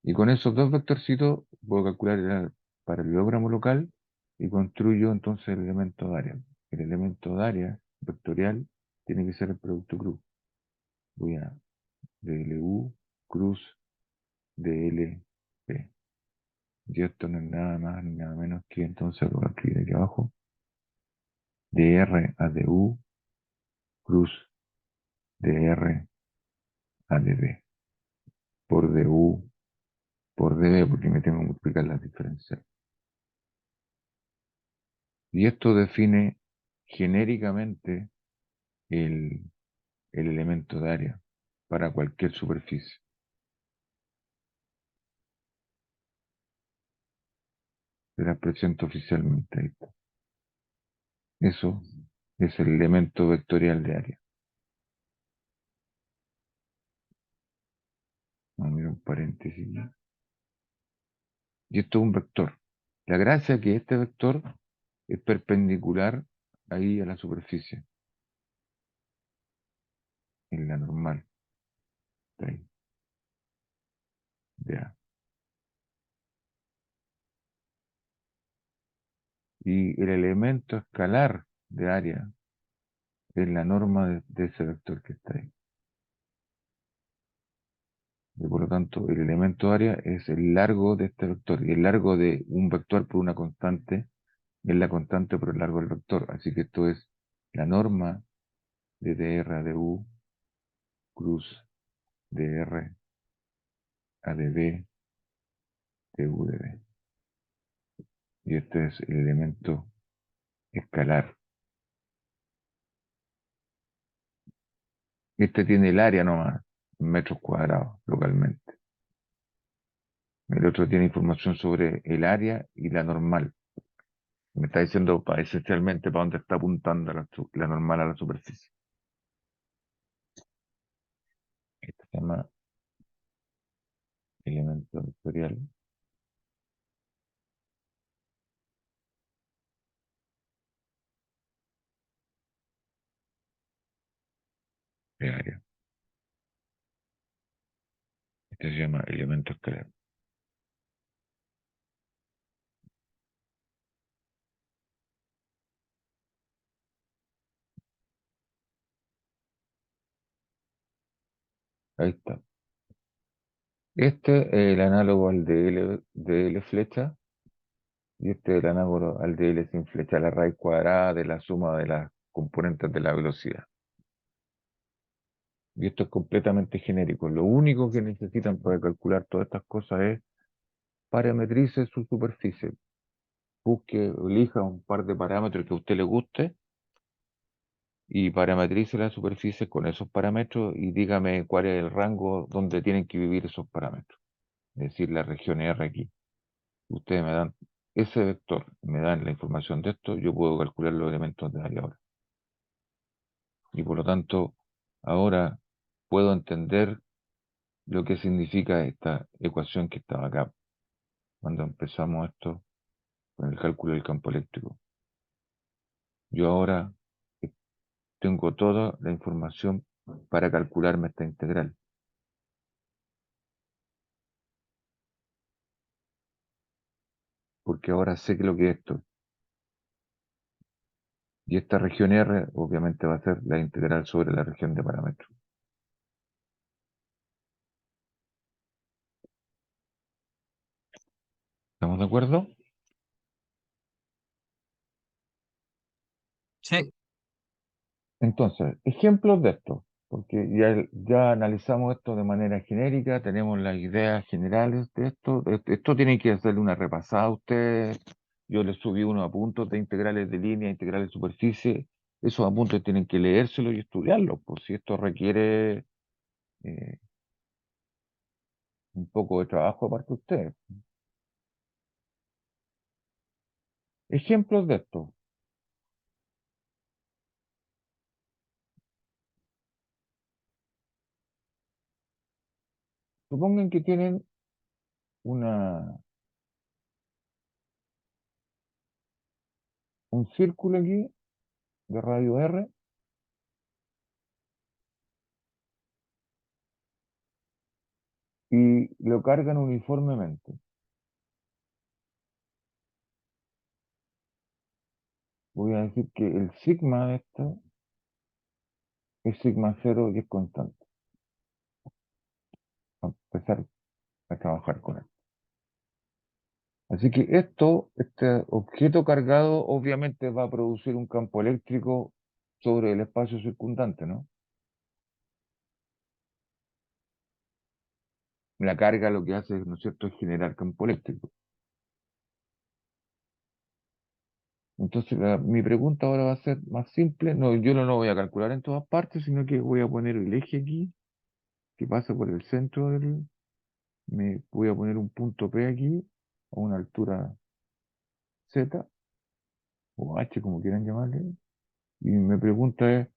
Y con esos dos vectorcitos puedo calcular el paralelogramo local y construyo entonces el elemento de área. El elemento de área vectorial tiene que ser el producto cruz. Voy a DLU cruz DLP. Y esto no es nada más ni nada menos que, entonces lo voy a escribir aquí abajo, DR a DU cruz DR a DB por DU por DB, porque me tengo que multiplicar las diferencias. Y esto define genéricamente el, el elemento de área para cualquier superficie. Se la presento oficialmente. Ahí está. Eso es el elemento vectorial de área. Vamos a mirar un paréntesis aquí. Y esto es un vector. La gracia es que este vector es perpendicular ahí a la superficie, en la normal. De ahí, de A. Y el elemento escalar de área es la norma de ese vector que está ahí. Y por lo tanto, el elemento área es el largo de este vector. Y el largo de un vector por una constante es la constante por el largo del vector. Así que esto es la norma de dr a du cruz dr a db du db. Y este es el elemento escalar. Este tiene el área nomás, en metros cuadrados, localmente. El otro tiene información sobre el área y la normal. Me está diciendo esencialmente para dónde está apuntando la normal a la superficie. Esto se llama elemento vectorial de área. Este se llama elemento escalar. Ahí está. Este es el análogo al de L flecha, y este es el análogo al de L sin flecha, la raíz cuadrada de la suma de las componentes de la velocidad. Y esto es completamente genérico. Lo único que necesitan para calcular todas estas cosas es parametrice su superficie. Busque, elija un par de parámetros que a usted le guste y parametrice la superficie con esos parámetros y dígame cuál es el rango donde tienen que vivir esos parámetros. Es decir, la región R aquí. Ustedes me dan ese vector, me dan la información de esto, yo puedo calcular los elementos de área ahora. Y por lo tanto, ahora puedo entender lo que significa esta ecuación que estaba acá cuando empezamos esto con el cálculo del campo eléctrico. Yo ahora tengo toda la información para calcularme esta integral, porque ahora sé que lo que es esto. Y esta región R obviamente va a ser la integral sobre la región de parámetros. ¿Estamos de acuerdo? Sí, Entonces, ejemplos de esto, porque ya analizamos esto de manera genérica, tenemos las ideas generales de esto. Esto tiene que hacerle una repasada a usted. Yo le subí unos apuntes de integrales de línea, integrales de superficie. Esos apuntes tienen que leérselos y estudiarlos, pues si esto requiere eh, un poco de trabajo aparte de usted. Ejemplos de esto. Supongan que tienen una, un círculo aquí de radio R y lo cargan uniformemente. Voy a decir que el sigma de esto es sigma cero y es constante. A empezar a trabajar con él. Así que este objeto cargado, obviamente va a producir un campo eléctrico sobre el espacio circundante, ¿no? La carga lo que hace, ¿no es cierto?, es generar campo eléctrico. Entonces, mi pregunta ahora va a ser más simple. No, yo no lo voy a calcular en todas partes, sino que voy a poner el eje aquí, que pasa por el centro me voy a poner un punto P aquí, a una altura Z, o H, como quieran llamarle, Y mi pregunta es,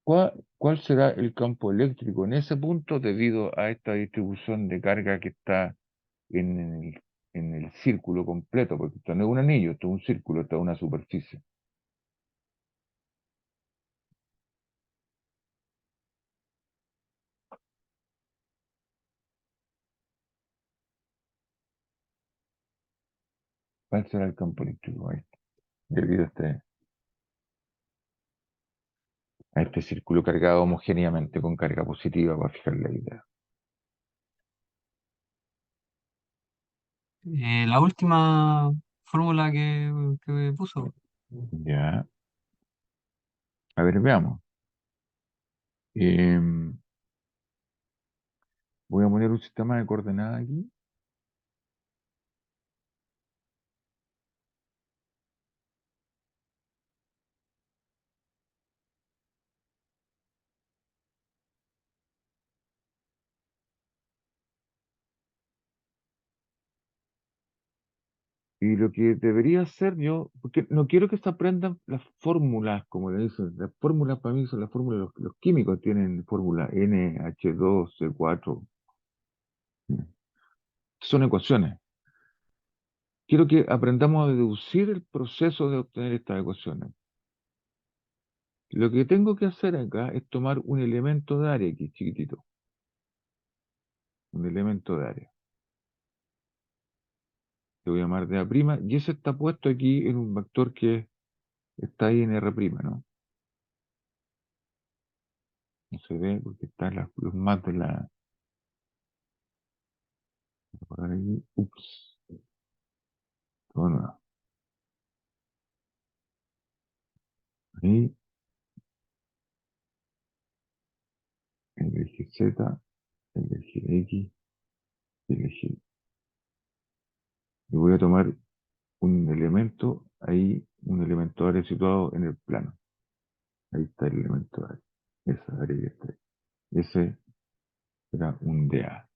¿cuál será el campo eléctrico en ese punto debido a esta distribución de carga que está en en el círculo completo? Porque esto no es un anillo, esto es un círculo, esto es una superficie. ¿Cuál será el campo eléctrico ahí? Debido a este círculo cargado homogéneamente con carga positiva para fijar la idea. La última fórmula que puso. Ya, a ver, veamos. Em, Voy a poner un sistema de coordenadas aquí. Y lo que debería hacer yo, porque no quiero que se aprendan las fórmulas, como le dicen, las fórmulas para mí son las fórmulas, los químicos tienen fórmula NH2C4, son ecuaciones. Quiero que aprendamos a deducir el proceso de obtener estas ecuaciones. Lo que tengo que hacer acá es tomar un elemento de área aquí, chiquitito, un elemento de área. Lo voy a llamar de A', y ese está puesto aquí en un vector que está ahí en R', ¿no? No se ve porque están los más de la... por ahí, ups, todo nuevo. Ahí, el eje Z, el eje X, el eje Y. Y voy a tomar un elemento ahí, un elemento área situado en el plano. Ahí está el elemento área. Esa área que está ahí. Ese será un DA,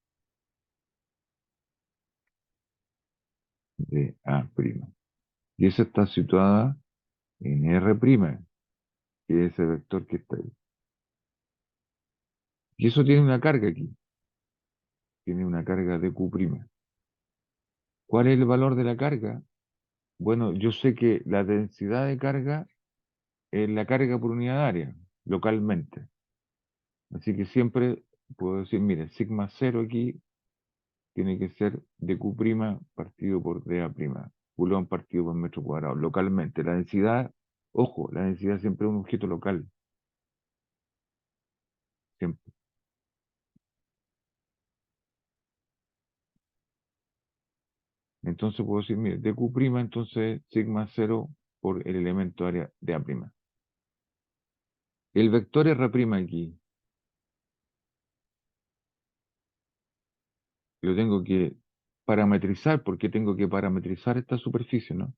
DA'. Y esa está situada en R', que es ese vector que está ahí. Y eso tiene una carga aquí, tiene una carga de Q'. ¿Cuál es el valor de la carga? Bueno, yo sé que la densidad de carga es la carga por unidad de área, localmente. Así que siempre puedo decir, mire, sigma cero aquí tiene que ser de Q' partido por dA', Coulomb partido por metro cuadrado, localmente. La densidad, ojo, la densidad siempre es un objeto local, siempre. Entonces puedo decir, mire, de Q', entonces sigma cero por el elemento área de A'. El vector R' aquí, lo tengo que parametrizar, porque tengo que parametrizar esta superficie, ¿no?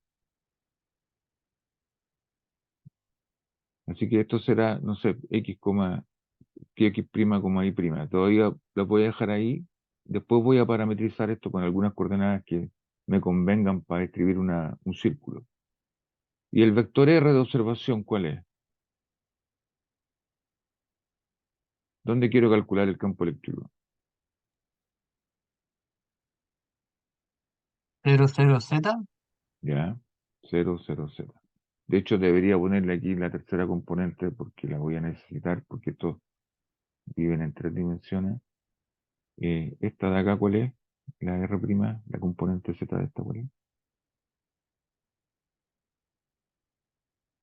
Así que esto será, no sé, x, que x', y'. Todavía lo voy a dejar ahí. Después voy a parametrizar esto con algunas coordenadas que me convengan para escribir un círculo. ¿Y el vector R de observación cuál es? ¿Dónde quiero calcular el campo eléctrico? 00Z. Ya, 0, 0, 0. De hecho, debería ponerle aquí la tercera componente porque la voy a necesitar, porque estos viven en tres dimensiones. Esta de acá, ¿cuál es? La R', la componente Z de esta, ¿cuál es?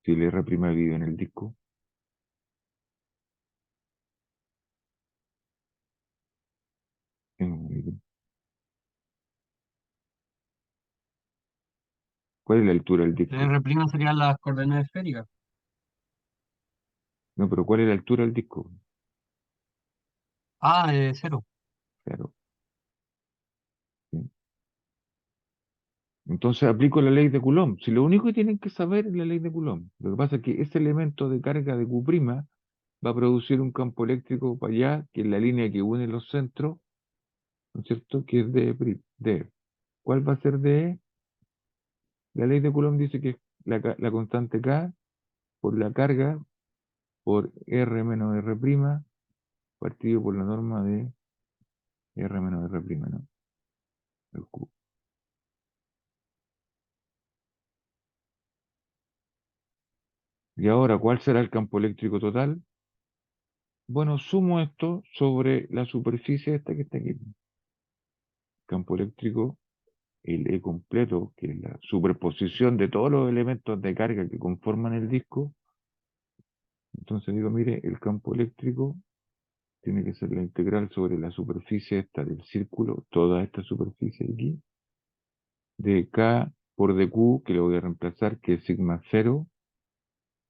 Si el R' vive en el disco, en el- ¿cuál es la altura del El disco? R' serían las coordenadas esféricas. No, pero ¿cuál es la altura del disco? Ah, cero. Claro. Sí. Entonces aplico la ley de Coulomb. Si lo único que tienen que saber es la ley de Coulomb. Lo que pasa es que ese elemento de carga de Q' va a producir un campo eléctrico para allá, que es la línea que une los centros, ¿no es cierto? Que es D. ¿Cuál va a ser D? La ley de Coulomb dice que es la constante K por la carga por R menos R', partido por la norma de R menos R', ¿no? El cubo. Y ahora, ¿cuál será el campo eléctrico total? Bueno, sumo esto sobre la superficie esta que está aquí. Campo eléctrico, el E completo, que es la superposición de todos los elementos de carga que conforman el disco. Entonces digo, mire, el campo eléctrico tiene que ser la integral sobre la superficie esta del círculo, toda esta superficie aquí, de K por dQ, que lo voy a reemplazar, que es sigma cero.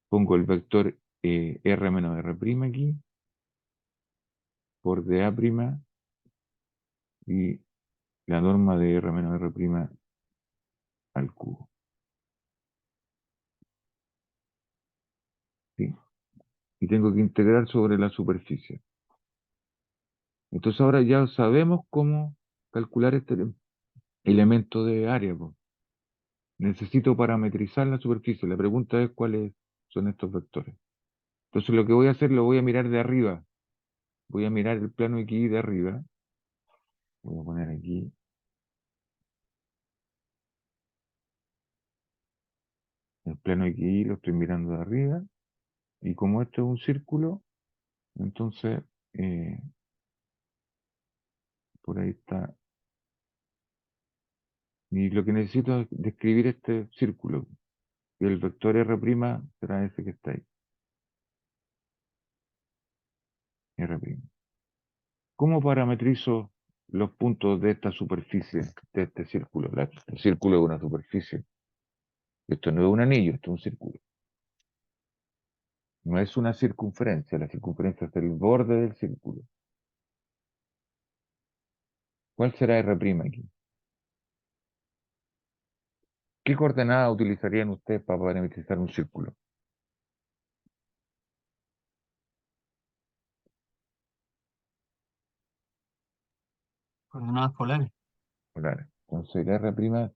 Pongo el vector R menos R' aquí, por dA' y la norma de R menos R' al cubo. ¿Sí? Y tengo que integrar sobre la superficie. Entonces ahora ya sabemos cómo calcular este elemento de área, po. Necesito parametrizar la superficie. La pregunta es cuáles son estos vectores. Entonces lo que voy a hacer, lo voy a mirar de arriba. Voy a mirar el plano aquí de arriba. Voy a poner aquí el plano aquí, lo estoy mirando de arriba. Y como esto es un círculo, entonces por ahí está. Y lo que necesito es describir este círculo. Y el vector R' será ese que está ahí. R'. ¿Cómo parametrizo los puntos de esta superficie, de este círculo? El círculo es una superficie. Esto no es un anillo, esto es un círculo. No es una circunferencia, la circunferencia es el borde del círculo. ¿Cuál será R' aquí? ¿Qué coordenada utilizarían ustedes para parametrizar un círculo? Coordenadas polares. Claro. Entonces el R'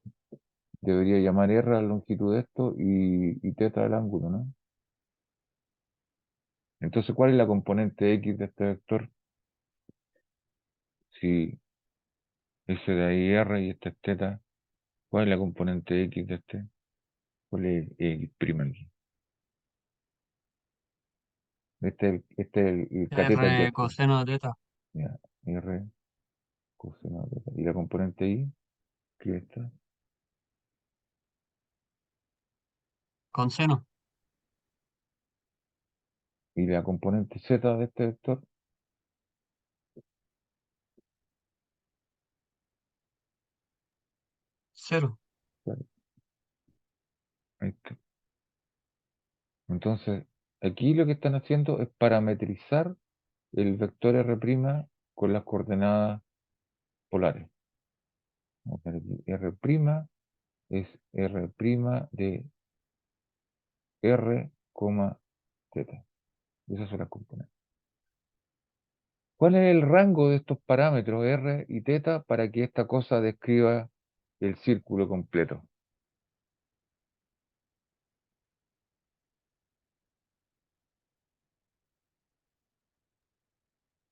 debería llamar R a la longitud de esto y teta al ángulo, ¿no? Entonces, ¿cuál es la componente X de este vector? Si ese de ahí R y este es teta, ¿cuál es la componente X de este? ¿Cuál es X' aquí? Este es el cateto aquí R actual. coseno de teta. Ya, R coseno de teta. ¿Y la componente Y? ¿Qué es esta? Con seno. ¿Y la componente Z de este vector? Cero. Claro, ahí está. Entonces, aquí lo que están haciendo es parametrizar el vector R' con las coordenadas polares. Vamos a ver aquí. R' es R' de R, Z. Esas son las componentes. ¿Cuál es el rango de estos parámetros R y θ para que esta cosa describa el círculo completo?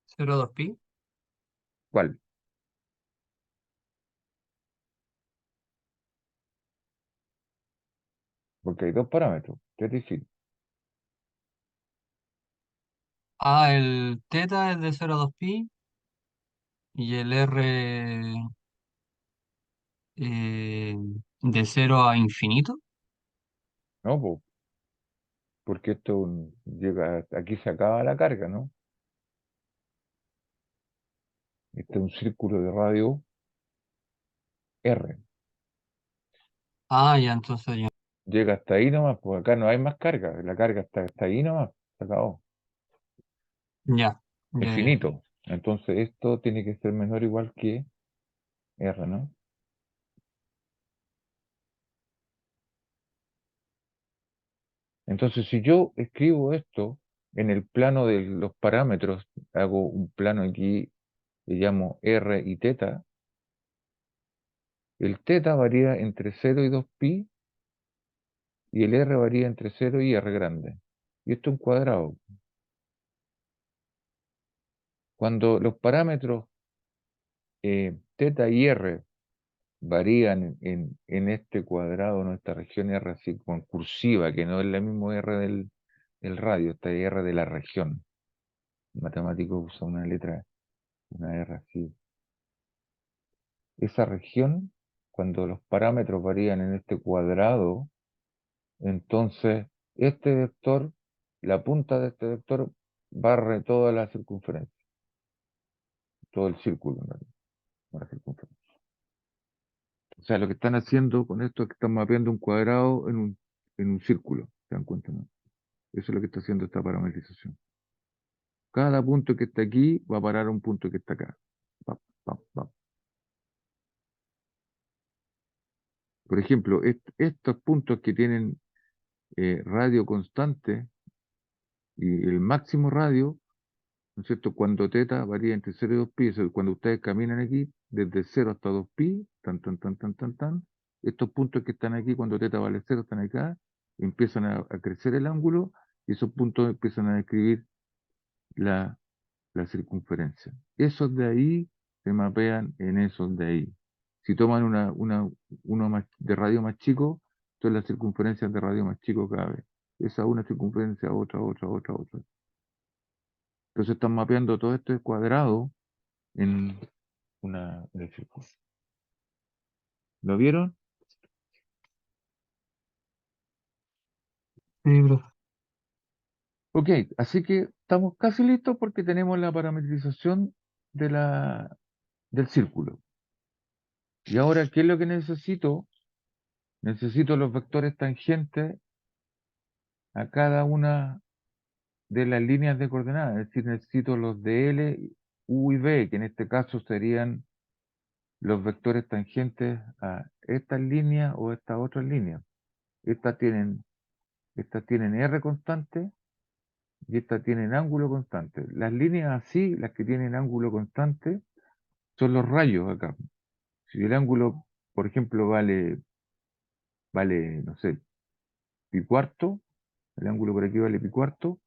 Cero dos pi. ¿Cuál? Porque hay dos parámetros. ¿Qué es decir? Ah, el teta es de cero dos pi y el R eh, de cero a infinito. No, porque esto llega, aquí se acaba la carga, ¿no? Este es un círculo de radio R. Ah, ya, entonces ya. Llega hasta ahí nomás, pues acá no hay más carga. La carga está hasta ahí nomás. Se acabó. Ya, Es ya, ya. finito. Entonces esto tiene que ser menor o igual que R, ¿no? Entonces si yo escribo esto en el plano de los parámetros, hago un plano aquí, le llamo R y θ, el θ varía entre 0 y 2pi y el R varía entre 0 y R grande. Y esto es un cuadrado. Cuando los parámetros teta y R varían en este cuadrado, en esta región R así con cursiva, que no es la misma R del radio, esta es R de la región. El matemático usa una letra, una R así. Esa región, cuando los parámetros varían en este cuadrado, entonces este vector, la punta de este vector, barre toda la circunferencia, todo el círculo, en realidad, no la circunferencia. O sea, lo que están haciendo con esto es que están mapeando un cuadrado en un círculo, ¿se dan cuenta, no? Eso es lo que está haciendo esta parametrización. Cada punto que está aquí va a parar a un punto que está acá. Pa, pa, pa. Por ejemplo, estos puntos que tienen radio constante y el máximo radio, ¿no es cierto? Cuando teta varía entre 0 y 2pi, eso es cuando ustedes caminan aquí, desde 0 hasta 2pi, tan, tan, tan, tan, tan, tan, estos puntos que están aquí, cuando teta vale 0, están acá, empiezan a crecer el ángulo y esos puntos empiezan a describir la, la circunferencia. Esos de ahí se mapean en esos de ahí. Si toman uno más, de radio más chico, son las circunferencias de radio más chico cada vez. Esa una circunferencia, otra, otra, otra, otra. Entonces están mapeando todo este cuadrado en en el círculo. ¿Lo vieron? Sí, profe. Ok, así que estamos casi listos porque tenemos la parametrización del círculo. Y ahora, ¿qué es lo que necesito? Necesito los vectores tangentes a cada una de las líneas de coordenadas. Es decir, necesito los de L, U y B, que en este caso serían los vectores tangentes a estas líneas o estas otras líneas. Estas tienen, estas tienen R constante y estas tienen ángulo constante. Las líneas así, las que tienen ángulo constante, son los rayos acá. Si el ángulo, por ejemplo, vale, no sé, pi cuarto, el ángulo por aquí vale pi cuarto,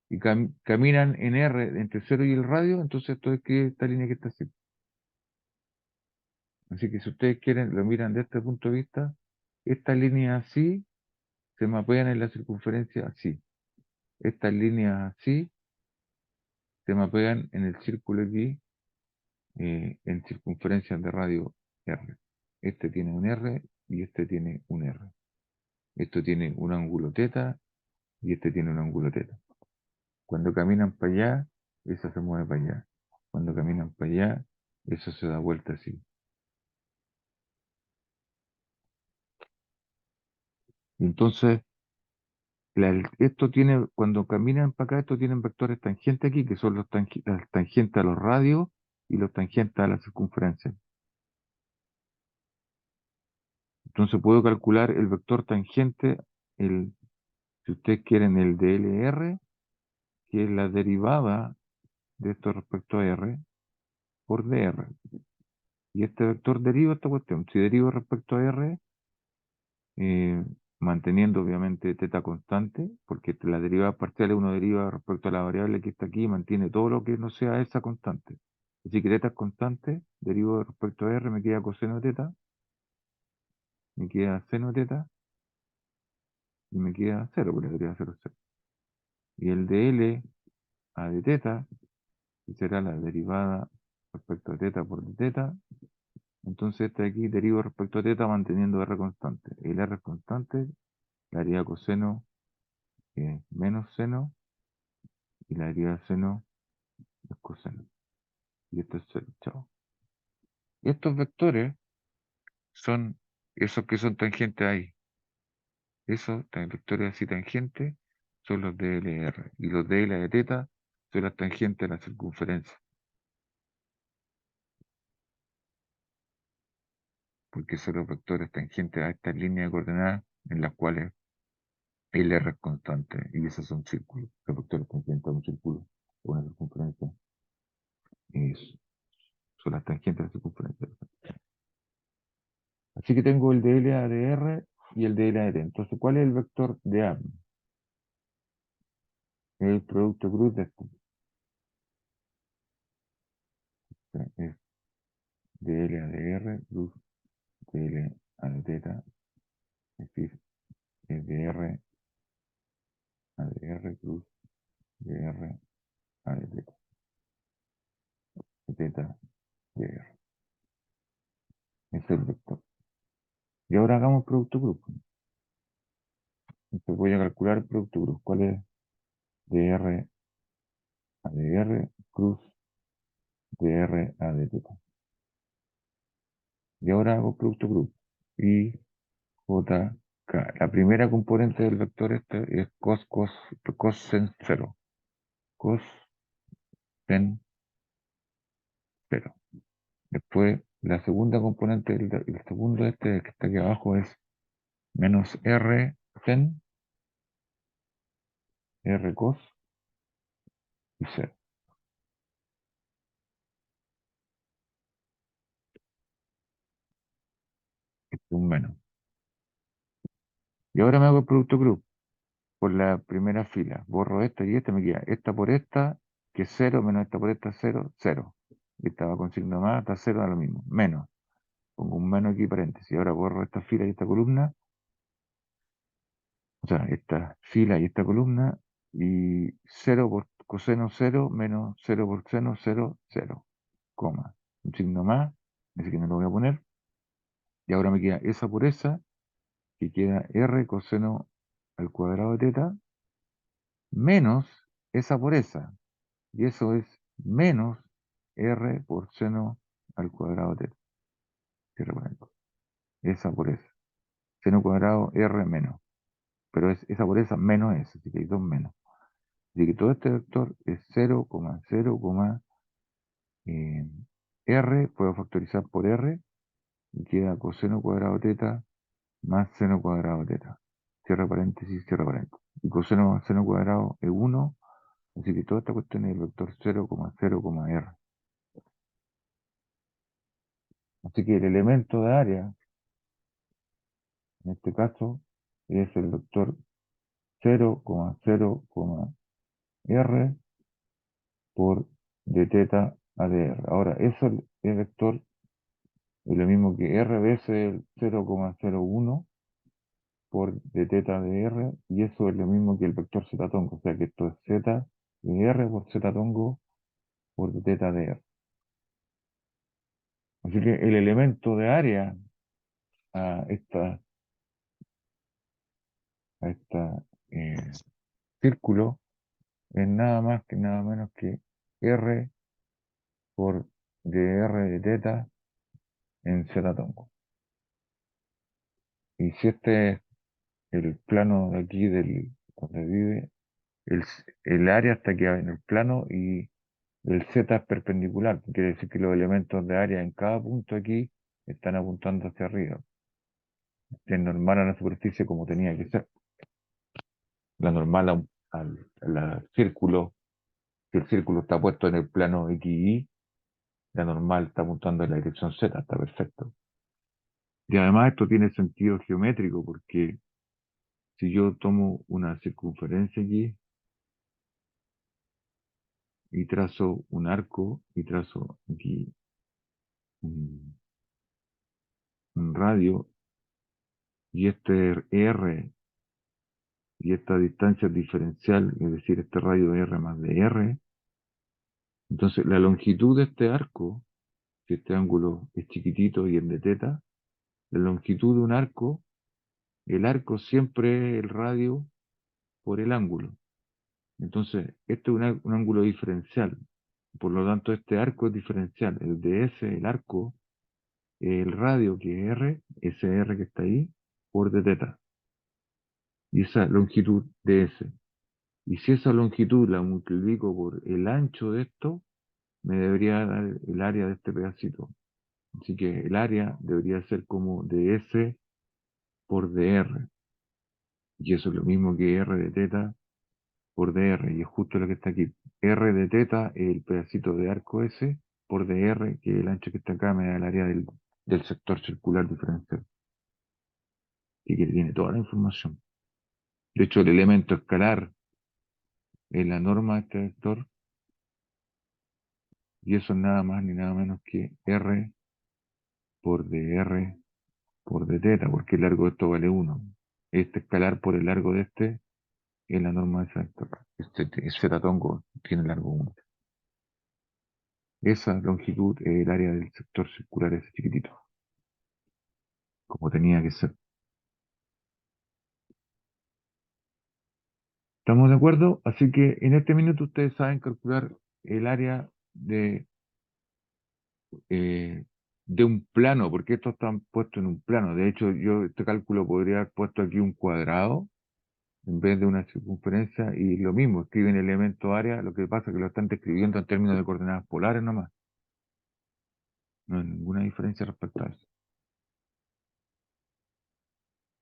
y caminan en R entre 0 y el radio, entonces esto es que esta línea que está así. Así que si ustedes quieren, lo miran de este punto de vista, estas líneas así se mapean en la circunferencia así. Estas líneas así se mapean en el círculo aquí, en circunferencias de radio R. Este tiene un R y este tiene un R. Esto tiene un ángulo teta y este tiene un ángulo teta. Cuando caminan para allá, esa se mueve para allá. Cuando caminan para allá, eso se da vuelta así. Y entonces, esto tiene, cuando caminan para acá, esto tienen vectores tangentes aquí, que son las tangentes a los radios y los tangentes a la circunferencia. Entonces puedo calcular el vector tangente, si ustedes quieren, el de LR, que es la derivada de esto respecto a R, por DR. Y este vector deriva esta cuestión. Si deriva respecto a R, eh, manteniendo obviamente teta constante, porque la derivada parcial uno deriva respecto a la variable que está aquí, mantiene todo lo que no sea esa constante. Así que teta es constante, derivo respecto a R, me queda coseno de teta, me queda seno de teta, y me queda cero, porque debería ser cero. Y el de L a de teta, que será la derivada respecto a teta por de teta, entonces este de aquí derivo respecto a teta manteniendo R constante. El R es constante, la derivada coseno menos seno, y la derivada de seno es coseno. Y esto es cero, chao. Y estos vectores son esos que son tangentes ahí. Esos vectores así tangentes son los de LR. Y los de L de teta son las tangentes de la circunferencia. Porque son los vectores tangentes a estas líneas de coordenadas en las cuales LR es constante. Y esos son círculos. Los vectores tangentes a un círculo o una circunferencia. Son las tangentes de la circunferencia. Así que tengo el de L a de R y el de L de T. Entonces, ¿cuál es el vector de A? El producto cruz de esto. O sea, es de L a de R, cruz de L a de teta, es decir, es de R a de R, cruz de R a de teta, de teta de R. Ese es el vector. Y ahora hagamos producto cruz. Entonces voy a calcular el producto cruz. ¿Cuál es? De R a de R, cruz de R a de teta. Y ahora hago producto cruz. Y J, K. La primera componente del vector este es cos cero. Cos sen 0. Después, la segunda componente, el segundo este que está aquí abajo es menos R sen, R cos y 0. Este es un menos. Y ahora me hago el producto cruz por la primera fila. Borro esta y esta, me queda esta por esta, que es 0, menos esta por esta, 0, 0. Y esta va con signo más, está 0, da lo mismo. Menos. Pongo un menos aquí, paréntesis. Ahora borro esta fila y esta columna. O sea, esta fila y esta columna, y 0 por coseno 0 menos 0 por seno 0, 0, coma, un signo más, así que no lo voy a poner, y ahora me queda esa por esa, que queda r coseno al cuadrado de teta, menos esa por esa, y eso es menos r por seno al cuadrado de teta, cierre paréntesis. Esa por esa, seno cuadrado r menos, pero es esa por esa menos esa, así que hay dos menos. Así que todo este vector es 0,0, eh, r, puedo factorizar por r, y queda coseno cuadrado teta más seno cuadrado teta. Cierra paréntesis, cierra paréntesis. Y coseno más seno cuadrado es 1, así que toda esta cuestión es el vector 0,0, r. Así que el elemento de área, en este caso, es el vector 0,0, r por de teta a de r. Ahora, eso es vector es lo mismo que r veces el 0,01 por de teta de r, y eso es lo mismo que el vector z tongo, o sea que esto es z de r por z tongo por de teta de r. Así que el elemento de área a esta círculo es nada más que nada menos que r por dr de teta en z tongo. Y si este es el plano de aquí donde vive, el, el área está aquí en el plano, y el z es perpendicular, quiere decir que los elementos de área en cada punto aquí están apuntando hacia arriba. Es normal a la superficie como tenía que ser. La normal al círculo, si el círculo está puesto en el plano XY, la normal está apuntando en la dirección Z, está perfecto. Y además esto tiene sentido geométrico, porque si yo tomo una circunferencia aquí y trazo un arco y trazo aquí un, un radio, y este R y esta distancia es diferencial, es decir, este radio de R más de R, entonces la longitud de este arco, si este ángulo es chiquitito y es de teta, la longitud de un arco, el arco siempre es el radio por el ángulo. Entonces, este es un ángulo diferencial. Por lo tanto, este arco es diferencial. El de S, el arco, el radio que es R, ese R que está ahí, por de teta. Y esa longitud de S. Y si esa longitud la multiplico por el ancho de esto, me debería dar el área de este pedacito. Así que el área debería ser como de S por dr. Y eso es lo mismo que R de teta por dr. Y es justo lo que está aquí. R de teta es el pedacito de arco S por dr, que el ancho que está acá me da el área del sector circular diferencial. que tiene toda la información. De hecho, el elemento escalar es la norma de este vector, y eso es nada más ni nada menos que R por dr por d teta, porque el largo de esto vale 1. Este escalar por el largo de este es la norma de ese vector. Este z tongo tiene largo 1. Esa longitud es el área del sector circular ese chiquitito, como tenía que ser. ¿Estamos de acuerdo? Así que en este minuto ustedes saben calcular el área eh, de un plano, porque estos están puestos en un plano. De hecho, yo este cálculo podría haber puesto aquí un cuadrado en vez de una circunferencia, y lo mismo, escriben elemento área, lo que pasa es que lo están describiendo en términos de coordenadas polares nomás. No hay ninguna diferencia respecto a eso.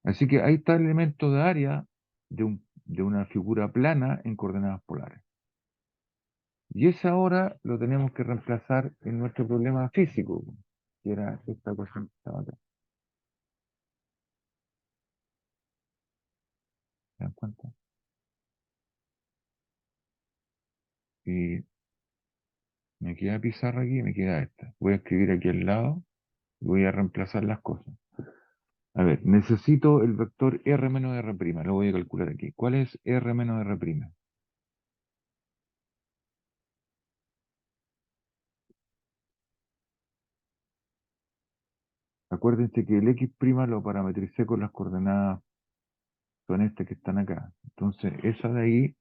Así que ahí está el elemento de área de una figura plana en coordenadas polares. Y esa ahora lo tenemos que reemplazar en nuestro problema físico, que era esta cosa que estaba acá. ¿Se dan cuenta? Y me queda pizarra aquí y me queda esta. Voy a escribir aquí al lado y voy a reemplazar las cosas. A ver, necesito el vector R menos R'. Lo voy a calcular aquí. ¿Cuál es R menos R'? Acuérdense que el X' lo parametricé con las coordenadas, son estas que están acá. Entonces, esa de ahí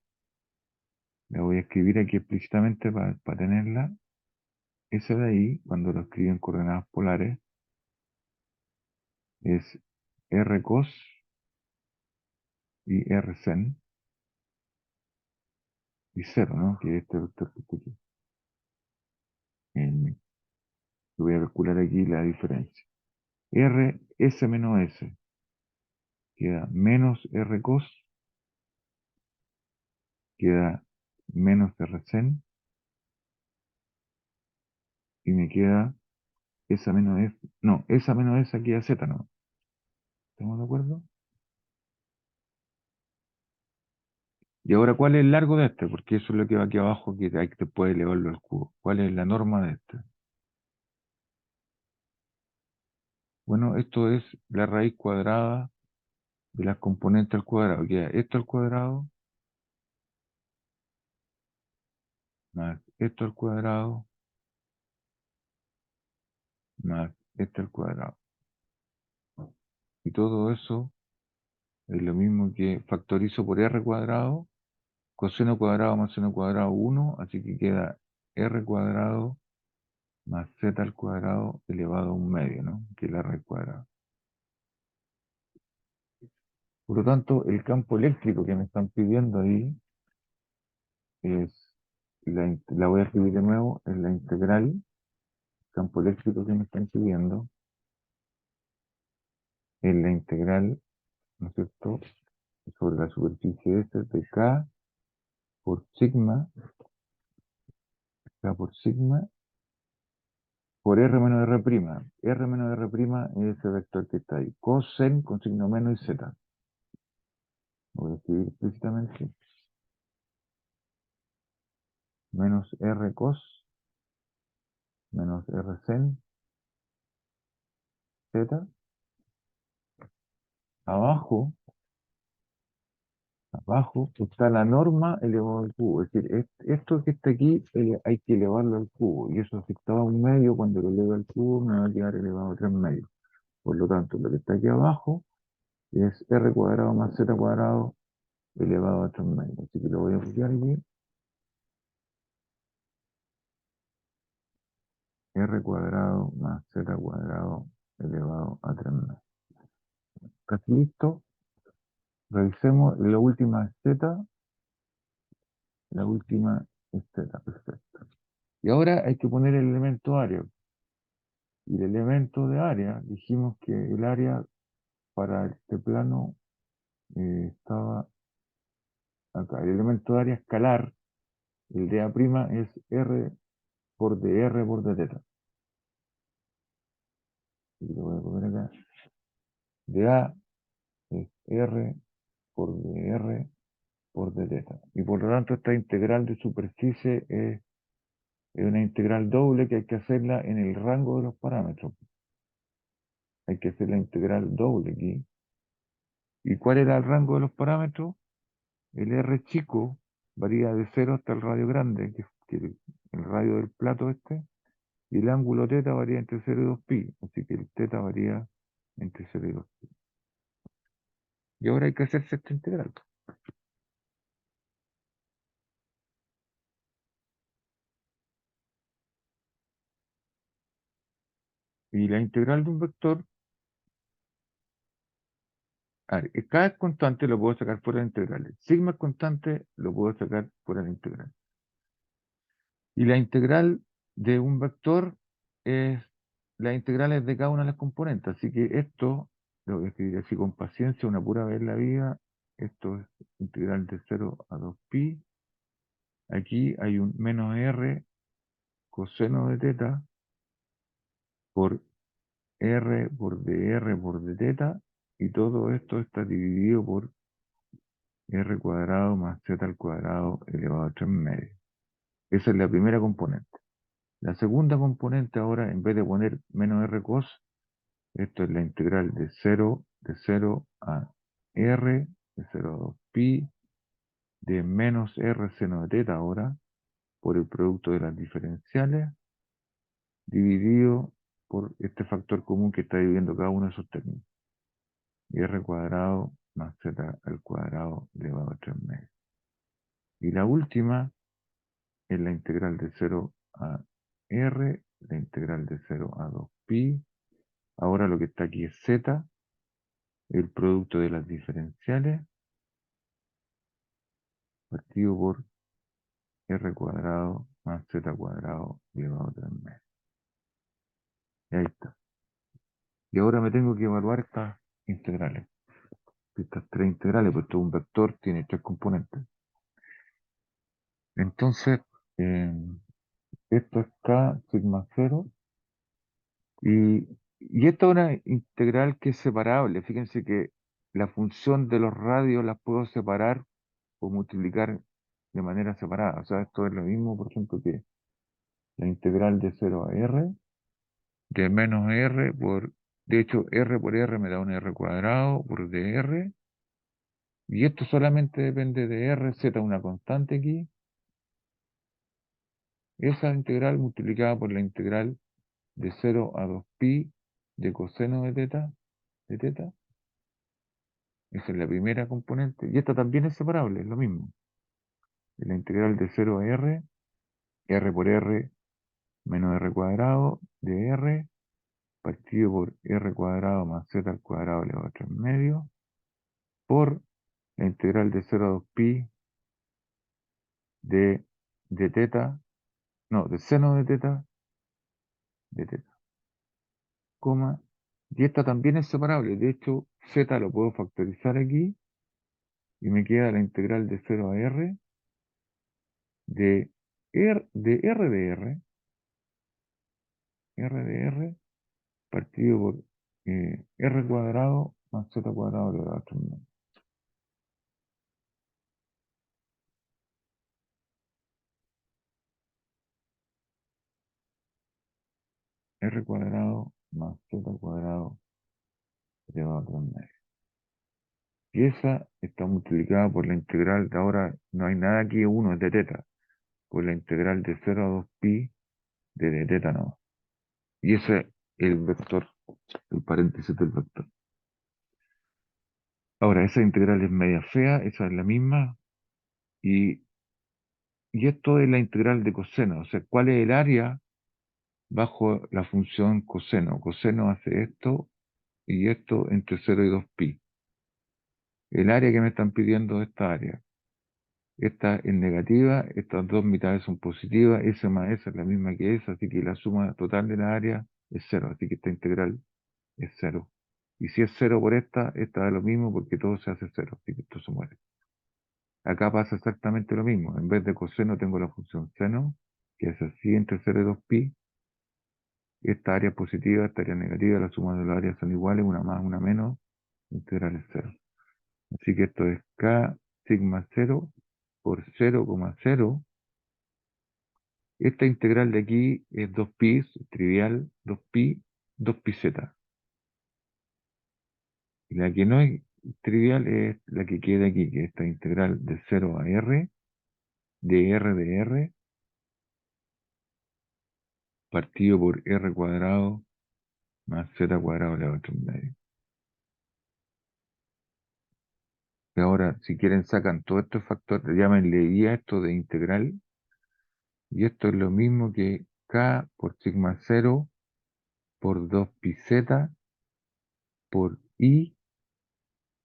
la voy a escribir aquí explícitamente para tenerla. Esa de ahí, cuando lo escribo en coordenadas polares, es R cos y R sen y 0, ¿no? Que es este vector que está aquí. Eh, Voy a calcular aquí la diferencia. R, S menos S, queda menos R cos, queda menos R sen, y me queda esa menos S, no, esa menos S queda Z, ¿no? ¿Estamos de acuerdo? Y ahora, ¿cuál es el largo de este? Porque eso es lo que va aquí abajo, que hay que después elevarlo al cubo. ¿Cuál es la norma de este? Bueno, esto es la raíz cuadrada de las componentes al cuadrado. Queda esto al cuadrado, más esto al cuadrado, más esto al cuadrado. Y todo eso es lo mismo que factorizo por r cuadrado, coseno cuadrado más seno cuadrado 1, así que queda r cuadrado más z al cuadrado elevado a un medio, ¿no? Que es la raíz cuadrada. Por lo tanto, el campo eléctrico que me están pidiendo ahí es, la voy a escribir de nuevo, es la integral, campo eléctrico que me están pidiendo, es la integral, ¿no es cierto?, sobre la superficie S de K por sigma, K por sigma, por R menos R'. R menos R' es ese vector que está ahí. Cosen con signo menos y Z. Lo voy a escribir explícitamente. Menos R cos, menos R sen, Z. Abajo, abajo está la norma elevado al cubo. Es decir, esto que está aquí hay que elevarlo al cubo. Y eso si estaba a un medio, cuando lo elevo al cubo me va a quedar elevado a 3 medios. Por lo tanto, lo que está aquí abajo es R cuadrado más Z cuadrado elevado a 3 medios. Así que lo voy a copiar aquí. R cuadrado más Z cuadrado elevado a 3 medios. Casi listo. Revisemos. La última es Z. La última es Z. Perfecto. Y ahora hay que poner el elemento área. Y el elemento de área, dijimos que el área para este plano estaba acá. El elemento de área escalar, el de A' es R por dr por d teta. Y lo voy a poner acá. De A R por dr por dθ. Y por lo tanto esta integral de superficie es una integral doble que hay que hacerla en el rango de los parámetros. Hay que hacer la integral doble aquí. ¿Y cuál era el rango de los parámetros? El R chico varía de 0 hasta el radio grande, que el radio del plato este, y el ángulo θ varía entre 0 y 2π, así que el θ varía entre 0 y 2π. Y ahora hay que hacerse esta integral. Y la integral de un vector, a ver, cada constante lo puedo sacar fuera de integrales. Sigma es constante, lo puedo sacar fuera de integral. Y la integral de un vector es las integrales de cada una de las componentes. Así que esto, lo voy a escribir así con paciencia, una pura vez en la vida. Esto es integral de 0 a 2π. Aquí hay un menos r coseno de θ por r por dr por dθ. Y todo esto está dividido por r cuadrado más z al cuadrado elevado a 3 medio. Esa es la primera componente. La segunda componente ahora, en vez de poner menos r cos, esto es la integral de 0 a r, de 0 a 2π, de menos r seno de θ ahora, por el producto de las diferenciales, dividido por este factor común que está dividiendo cada uno de esos términos. R cuadrado más z al cuadrado elevado a 3 medio. Y la última es la integral de 0 a r, la integral de 0 a 2π. Ahora lo que está aquí es z, el producto de las diferenciales, partido por r cuadrado más z cuadrado elevado a 3 medio. Y ahí está. Y ahora me tengo que evaluar estas integrales. Estas tres integrales, pues todo un vector tiene tres componentes. Entonces, eh, esto es k sigma 0. Y esta es una integral que es separable. Fíjense que la función de los radios las puedo separar o multiplicar de manera separada. O sea, esto es lo mismo, por ejemplo, que la integral de 0 a r, de menos r por, de hecho, r por r me da un r cuadrado por dr, y esto solamente depende de r, z, una constante aquí, esa integral multiplicada por la integral de 0 a 2π de coseno de θ, esa es la primera componente, y esta también es separable, es lo mismo. La integral de 0 a r por r menos r cuadrado de r, partido por r cuadrado más z al cuadrado elevado a 3 medio, por la integral de 0 a 2π de θ, no, de seno de θ, coma, y esta también es separable, de hecho, z lo puedo factorizar aquí, y me queda la integral de 0 a r r de r, partido por r cuadrado más z cuadrado elevado a 3 medio. R cuadrado más z cuadrado elevado a 3 medio. Y esa está multiplicada por la integral de ahora, no hay nada aquí, 1 es de θ, por la integral de 0 a 2π de θ no. Y ese es el vector, el paréntesis del vector. Ahora, esa integral es media fea, esa es la misma, y, y esto es la integral de coseno, o sea, ¿cuál es el área bajo la función coseno? Coseno hace esto y esto entre 0 y 2π. El área que me están pidiendo es esta área. Esta es negativa, estas dos mitades son positivas, esa más esa es la misma que esa, así que la suma total de la área es cero, así que esta integral es cero. Y si es cero por esta da lo mismo porque todo se hace cero, así que esto se muere. Acá pasa exactamente lo mismo, en vez de coseno tengo la función seno, que es así entre 0 y 2π, esta área es positiva, esta área es negativa, la suma de las áreas son iguales, una más, una menos, la integral es cero. Así que esto es K sigma 0 por 0,0. Esta integral de aquí es 2pi, es trivial, 2pi, 2pi z. Y la que no es trivial es la que queda aquí, que es esta integral de 0 a r, de r, partido por r cuadrado más z cuadrado elevado a 3 medio. Y ahora, si quieren, sacan todos estos factores, llámenle y a esto de integral, y esto es lo mismo que k por sigma 0 por 2pi z por i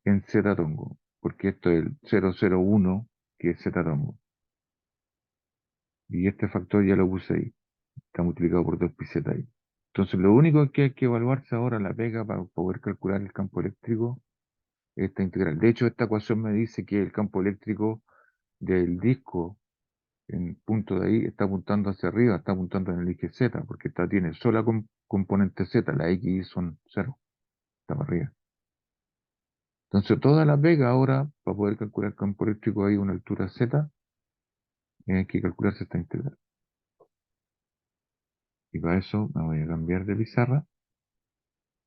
en z tongo, porque esto es el 0,01 que es z tongo. Y este factor ya lo puse ahí, está multiplicado por 2pi z ahí. Entonces, lo único que hay que evaluarse ahora, la pega para poder calcular el campo eléctrico, es esta integral. De hecho, esta ecuación me dice que el campo eléctrico del disco en punto de ahí está apuntando hacia arriba, está apuntando en el eje Z, porque tiene sola componente Z, la X son cero, está para arriba. Entonces, toda la pega ahora, para poder calcular el campo eléctrico ahí a una altura Z, hay que calcularse esta integral. Y para eso me voy a cambiar de pizarra.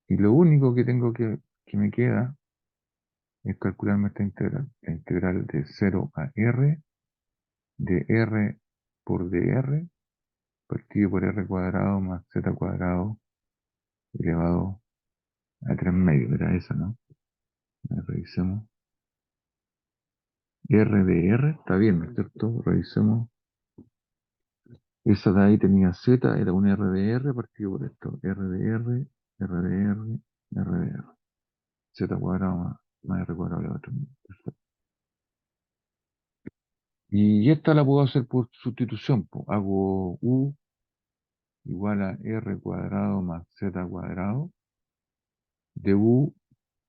Y lo único que tengo que me queda es calcularme esta integral. La integral de 0 a r, de r por dr, partido por r cuadrado más z cuadrado elevado a 3 medios. Era esa, ¿no? Revisemos. R de R, está bien, ¿no es cierto? Revisemos. Esa de ahí tenía Z, era un R de R partido por esto. R de R, R de R, R de R. Z cuadrado más R cuadrado elevado a 3. Perfecto. Y esta la puedo hacer por sustitución, po. Hago U igual a R cuadrado más Z cuadrado. De U,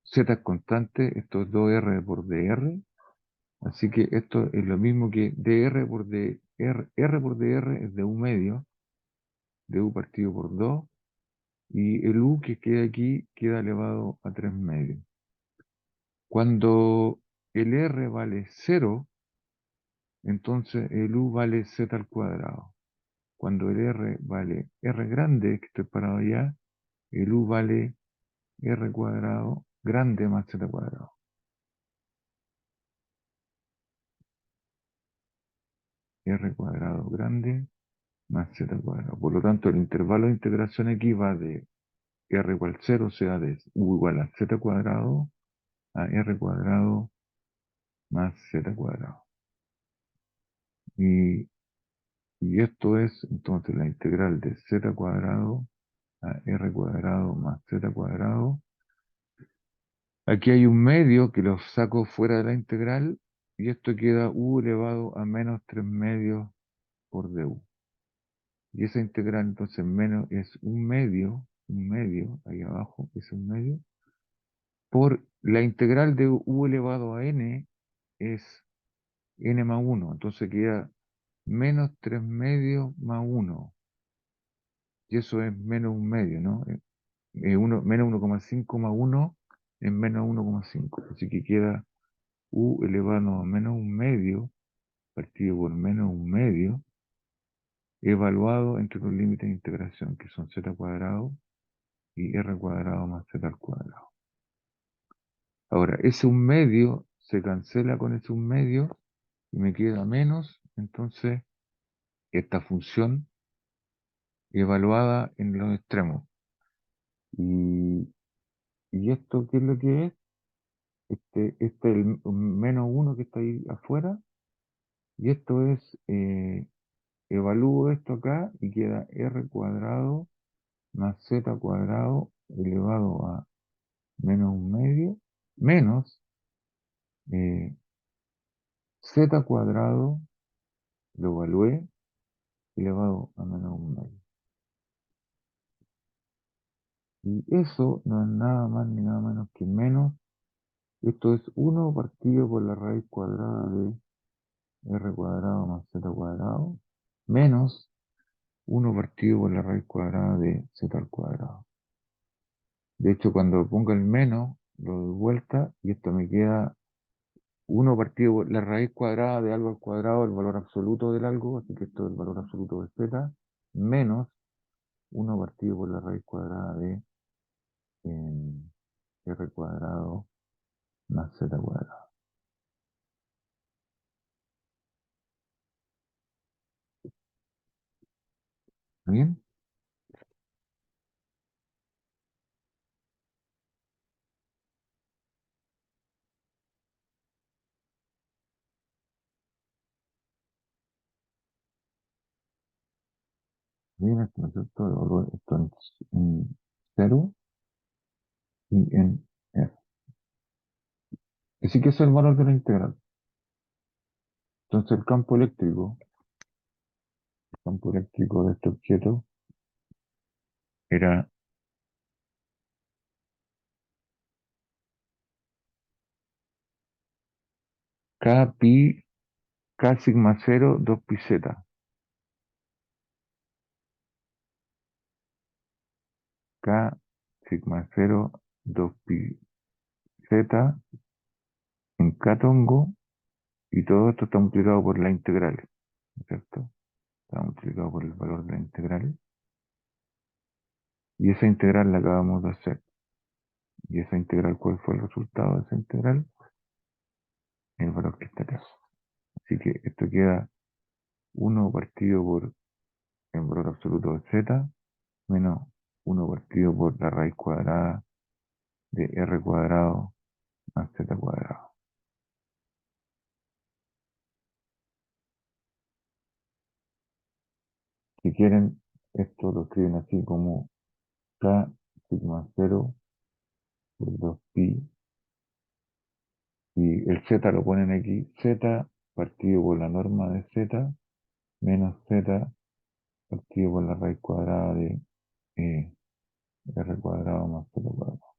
Z es constante, esto es 2R por DR. Así que esto es lo mismo que dr por dr. R por dr es de U medio, de U partido por 2, y el U que queda aquí queda elevado a 3 medios. Cuando el R vale 0, entonces el U vale Z al cuadrado. Cuando el R vale R grande, que estoy parado allá, el U vale R cuadrado grande más Z cuadrado. R cuadrado grande más Z cuadrado. Por lo tanto, el intervalo de integración aquí va de R igual a 0, o sea, de U igual a Z cuadrado a R cuadrado más Z cuadrado. Y, y esto es entonces la integral de Z cuadrado a R cuadrado más Z cuadrado. Aquí hay un medio que lo saco fuera de la integral y esto queda U elevado a menos 3 medios por du. Y esa integral entonces menos es un medio, ahí abajo es un medio, por la integral de U elevado a n es n más 1, entonces queda menos 3 medios más 1, y eso es menos un medio, ¿no? Menos 1,5 más 1 es menos 1,5, así que queda U elevado a menos un medio, partido por menos un medio, evaluado entre los límites de integración, que son z cuadrado y r cuadrado más z al cuadrado. Ahora, ese un medio se cancela con ese un medio y me queda menos, entonces esta función evaluada en los extremos. Y, y esto, ¿qué es lo que es? Este es el menos 1 que está ahí afuera, y esto es, evalúo esto acá y queda r cuadrado más z cuadrado elevado a menos un medio, menos eh, z cuadrado, lo evalué, elevado a menos un medio. Y eso no es nada más ni nada menos que menos, esto es 1 partido por la raíz cuadrada de r cuadrado más z cuadrado, menos 1 partido por la raíz cuadrada de z al cuadrado. De hecho, cuando pongo el menos, lo doy vuelta y esto me queda Uno partido por la raíz cuadrada de algo al cuadrado, el valor absoluto del algo, así que esto es el valor absoluto de z, menos uno partido por la raíz cuadrada de r cuadrado más z cuadrado. ¿Está bien? Bien, esto, ¿no es cierto? Evaluar esto en 0 y en r. Así que ese es el valor de la integral. Entonces el campo eléctrico de este objeto era K pi, K sigma 0, 2 pi z. K sigma 0, 2 pi z en K tongo, y todo esto está multiplicado por la integral, ¿no es cierto? Está multiplicado por el valor de la integral. Y esa integral la acabamos de hacer. ¿Y esa integral cuál fue el resultado de esa integral? El valor que está acá. Así que esto queda 1 partido por el valor absoluto de z menos 1 partido por la raíz cuadrada de r cuadrado más z cuadrado. Si quieren, esto lo escriben así como k sigma 0 por 2 pi, y el z lo ponen aquí, z partido por la norma de z menos z partido por la raíz cuadrada de eh, r cuadrado más z cuadrado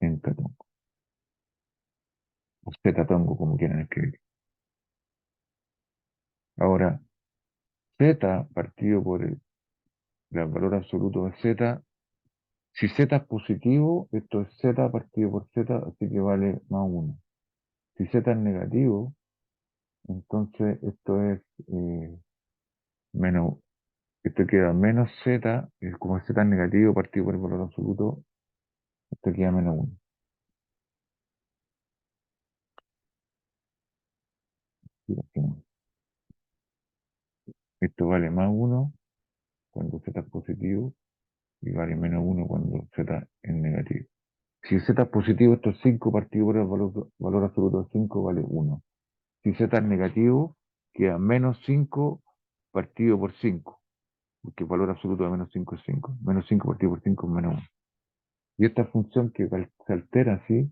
en k tongo, o z tongo, como quieran escribir. Ahora, z partido por el valor absoluto de z, si z es positivo, esto es z partido por z, así que vale más 1. Si z es negativo, entonces esto es menos, esto queda menos z, como z es negativo partido por el valor absoluto, esto queda menos 1. Esto vale más 1 cuando z es positivo y vale menos 1 cuando z es negativo. Si z es positivo, esto es 5 partido por el valor absoluto de 5 vale 1. Si z es negativo, queda menos 5 partido por 5, porque el valor absoluto de menos 5 es 5. Menos 5 partido por 5 es menos 1. Y esta función que se altera así,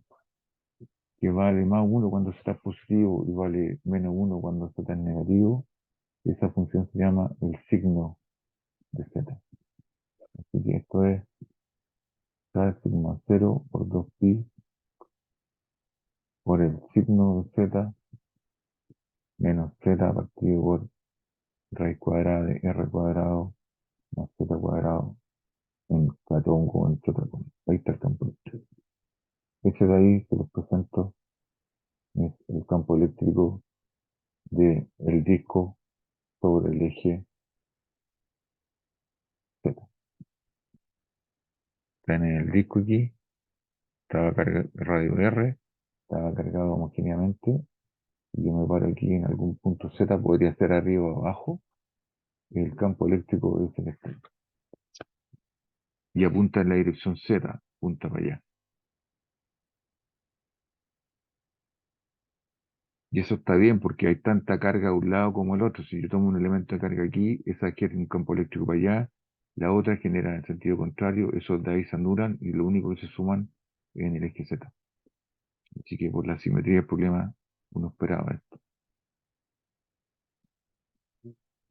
que vale más 1 cuando z es positivo y vale menos 1 cuando z es negativo, esa función se llama el signo de z. Así que esto es k sigma 0 por 2 pi por el signo de z menos z partido por raíz cuadrada de r cuadrado más z cuadrado en Catongo, entre otras cosas. Ahí está el campo eléctrico. Ese de ahí que les presento es el campo eléctrico del disco sobre el eje Z. Está en el disco aquí, estaba cargado, radio R, estaba cargado homogéneamente, y yo me paro aquí en algún punto Z, podría ser arriba o abajo, el campo eléctrico es eléctrico. Y apunta en la dirección Z, apunta para allá. Y eso está bien porque hay tanta carga de un lado como el otro. Si yo tomo un elemento de carga aquí, esa quiere un campo eléctrico para allá, la otra genera en sentido contrario, esos de ahí se anulan y lo único que se suman es en el eje Z. Así que por la simetría del problema uno esperaba esto.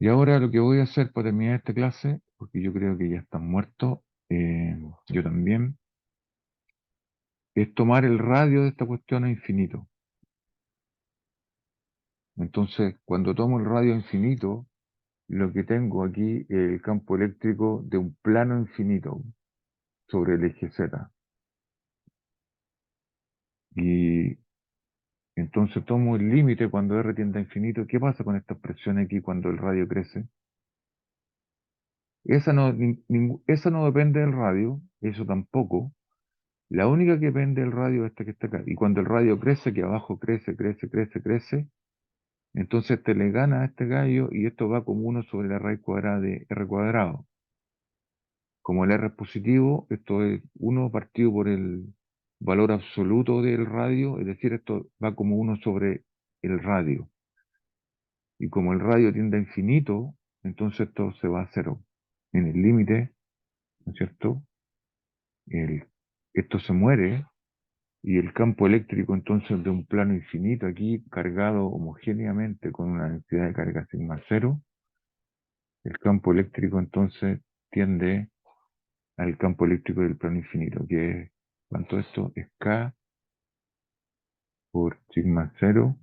Y ahora lo que voy a hacer para terminar esta clase, porque yo creo que ya están muertos, yo también, es tomar el radio de esta cuestión a infinito. Entonces, cuando tomo el radio a infinito, lo que tengo aquí es el campo eléctrico de un plano infinito sobre el eje Z. Y Entonces tomo el límite cuando R tiende a infinito. ¿Qué pasa con esta expresión aquí cuando el radio crece? Esa no depende del radio, eso tampoco. La única que depende del radio es esta que está acá. Y cuando el radio crece, que abajo crece, crece, crece, crece, entonces te le gana a este gallo y esto va como uno sobre la raíz cuadrada de R cuadrado. Como el R es positivo, esto es uno partido por el valor absoluto del radio, es decir, esto va como uno sobre el radio. Y como el radio tiende a infinito, entonces esto se va a cero. En el límite, ¿no es cierto? El- Esto se muere y el campo eléctrico entonces de un plano infinito aquí cargado homogéneamente con una densidad de carga sigma cero, el campo eléctrico entonces tiende al campo eléctrico del plano infinito, que es, ¿cuánto esto? Es K por sigma cero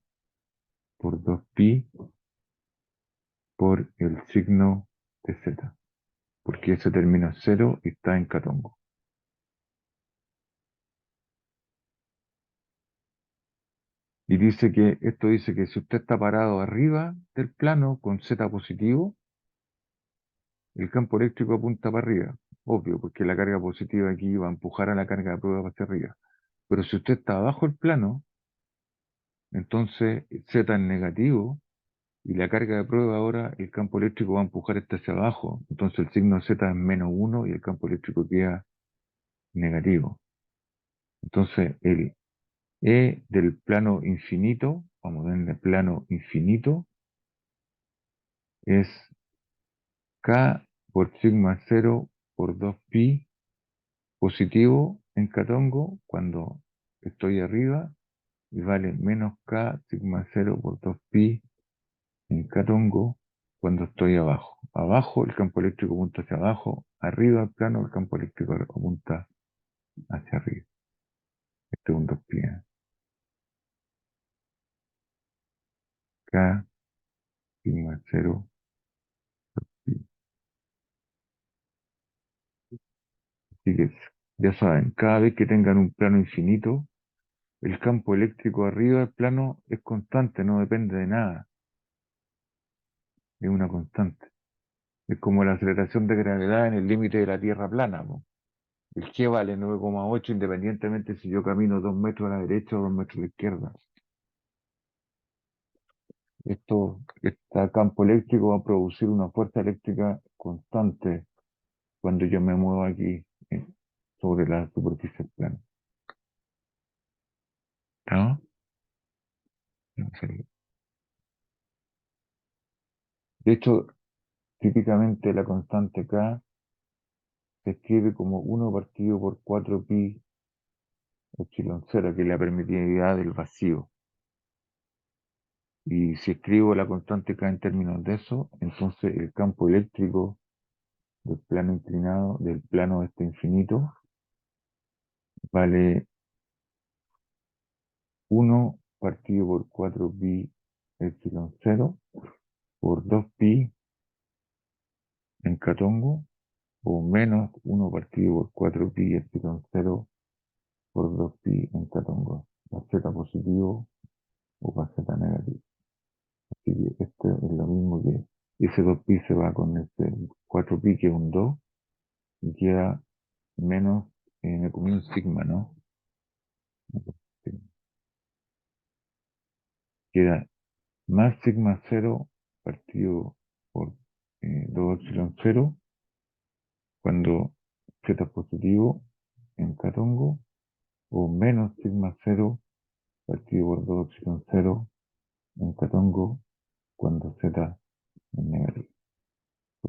por 2pi por el signo de Z, porque ese termina cero y está en catongo. Y esto dice que si usted está parado arriba del plano con Z positivo, el campo eléctrico apunta para arriba. Obvio, porque la carga positiva aquí va a empujar a la carga de prueba hacia arriba. Pero si usted está abajo del plano, entonces Z es negativo y la carga de prueba ahora, el campo eléctrico va a empujar este hacia abajo. Entonces el signo Z es menos uno y el campo eléctrico queda negativo. Entonces el E del plano infinito, vamos a ver el plano infinito, es K por sigma cero por 2pi positivo en catongo cuando estoy arriba y vale menos K sigma cero por 2pi en catongo cuando estoy abajo. Abajo el campo eléctrico apunta hacia abajo, arriba del plano el campo eléctrico apunta hacia arriba. Este es un 2pi. K sigma cero pi. Así que ya saben, cada vez que tengan un plano infinito, el campo eléctrico arriba del plano es constante, no depende de nada, es una constante. Es como la aceleración de gravedad en el límite de la Tierra plana, po. El G vale 9,8 independientemente si yo camino 2 metros a la derecha o 2 metros a la izquierda. Este campo eléctrico va a producir una fuerza eléctrica constante cuando yo me muevo aquí sobre la superficie plana. ¿No? No sé. De hecho, típicamente la constante K se escribe como 1 partido por 4 pi epsilon cero, que es la permitividad del vacío. Y si escribo la constante K en términos de eso, entonces el campo eléctrico del plano inclinado, del plano este infinito, vale 1 partido por 4 pi epsilon cero por 2 pi en catongo, o menos 1 partido por 4 pi epsilon cero por 2 pi en catongo. Para z positivo o para z negativo. Así que esto es lo mismo que ese 2pi se va con este 4pi, que es un 2, y queda menos, me comí un sigma, ¿no? Queda más sigma cero partido por 2 epsilon cero cuando z es positivo en catongo, o menos sigma cero partido por 2 epsilon cero en catongo cuando z es negativo.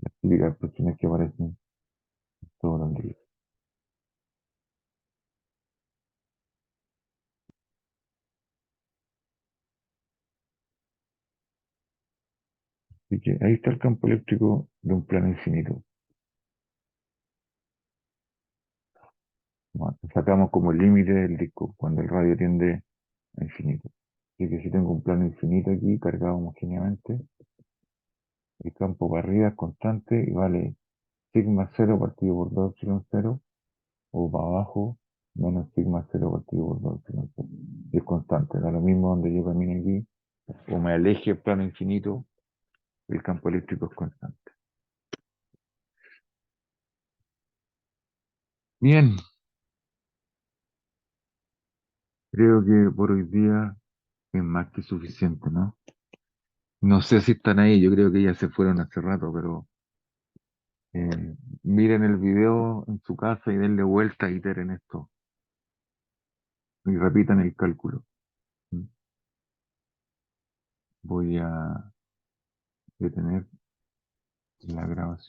Las típicas expresiones que aparecen en todos los libros. Así que ahí está el campo eléctrico de un plano infinito. Bueno, sacamos como el límite del disco cuando el radio tiende a infinito. Así que si tengo un plano infinito aquí cargado homogéneamente, el campo para arriba es constante y vale sigma cero partido por 2 epsilon cero, o para abajo menos sigma cero partido por 2 sigma cero. Y es constante, da lo mismo donde yo camine aquí, o me aleje el plano infinito, el campo eléctrico es constante. Bien, creo que por hoy día es más que suficiente, ¿no? No sé si están ahí, yo creo que ya se fueron hace rato, pero miren el video en su casa y denle vuelta y iteren esto y repitan el cálculo. ¿Mm? Voy a detener la grabación.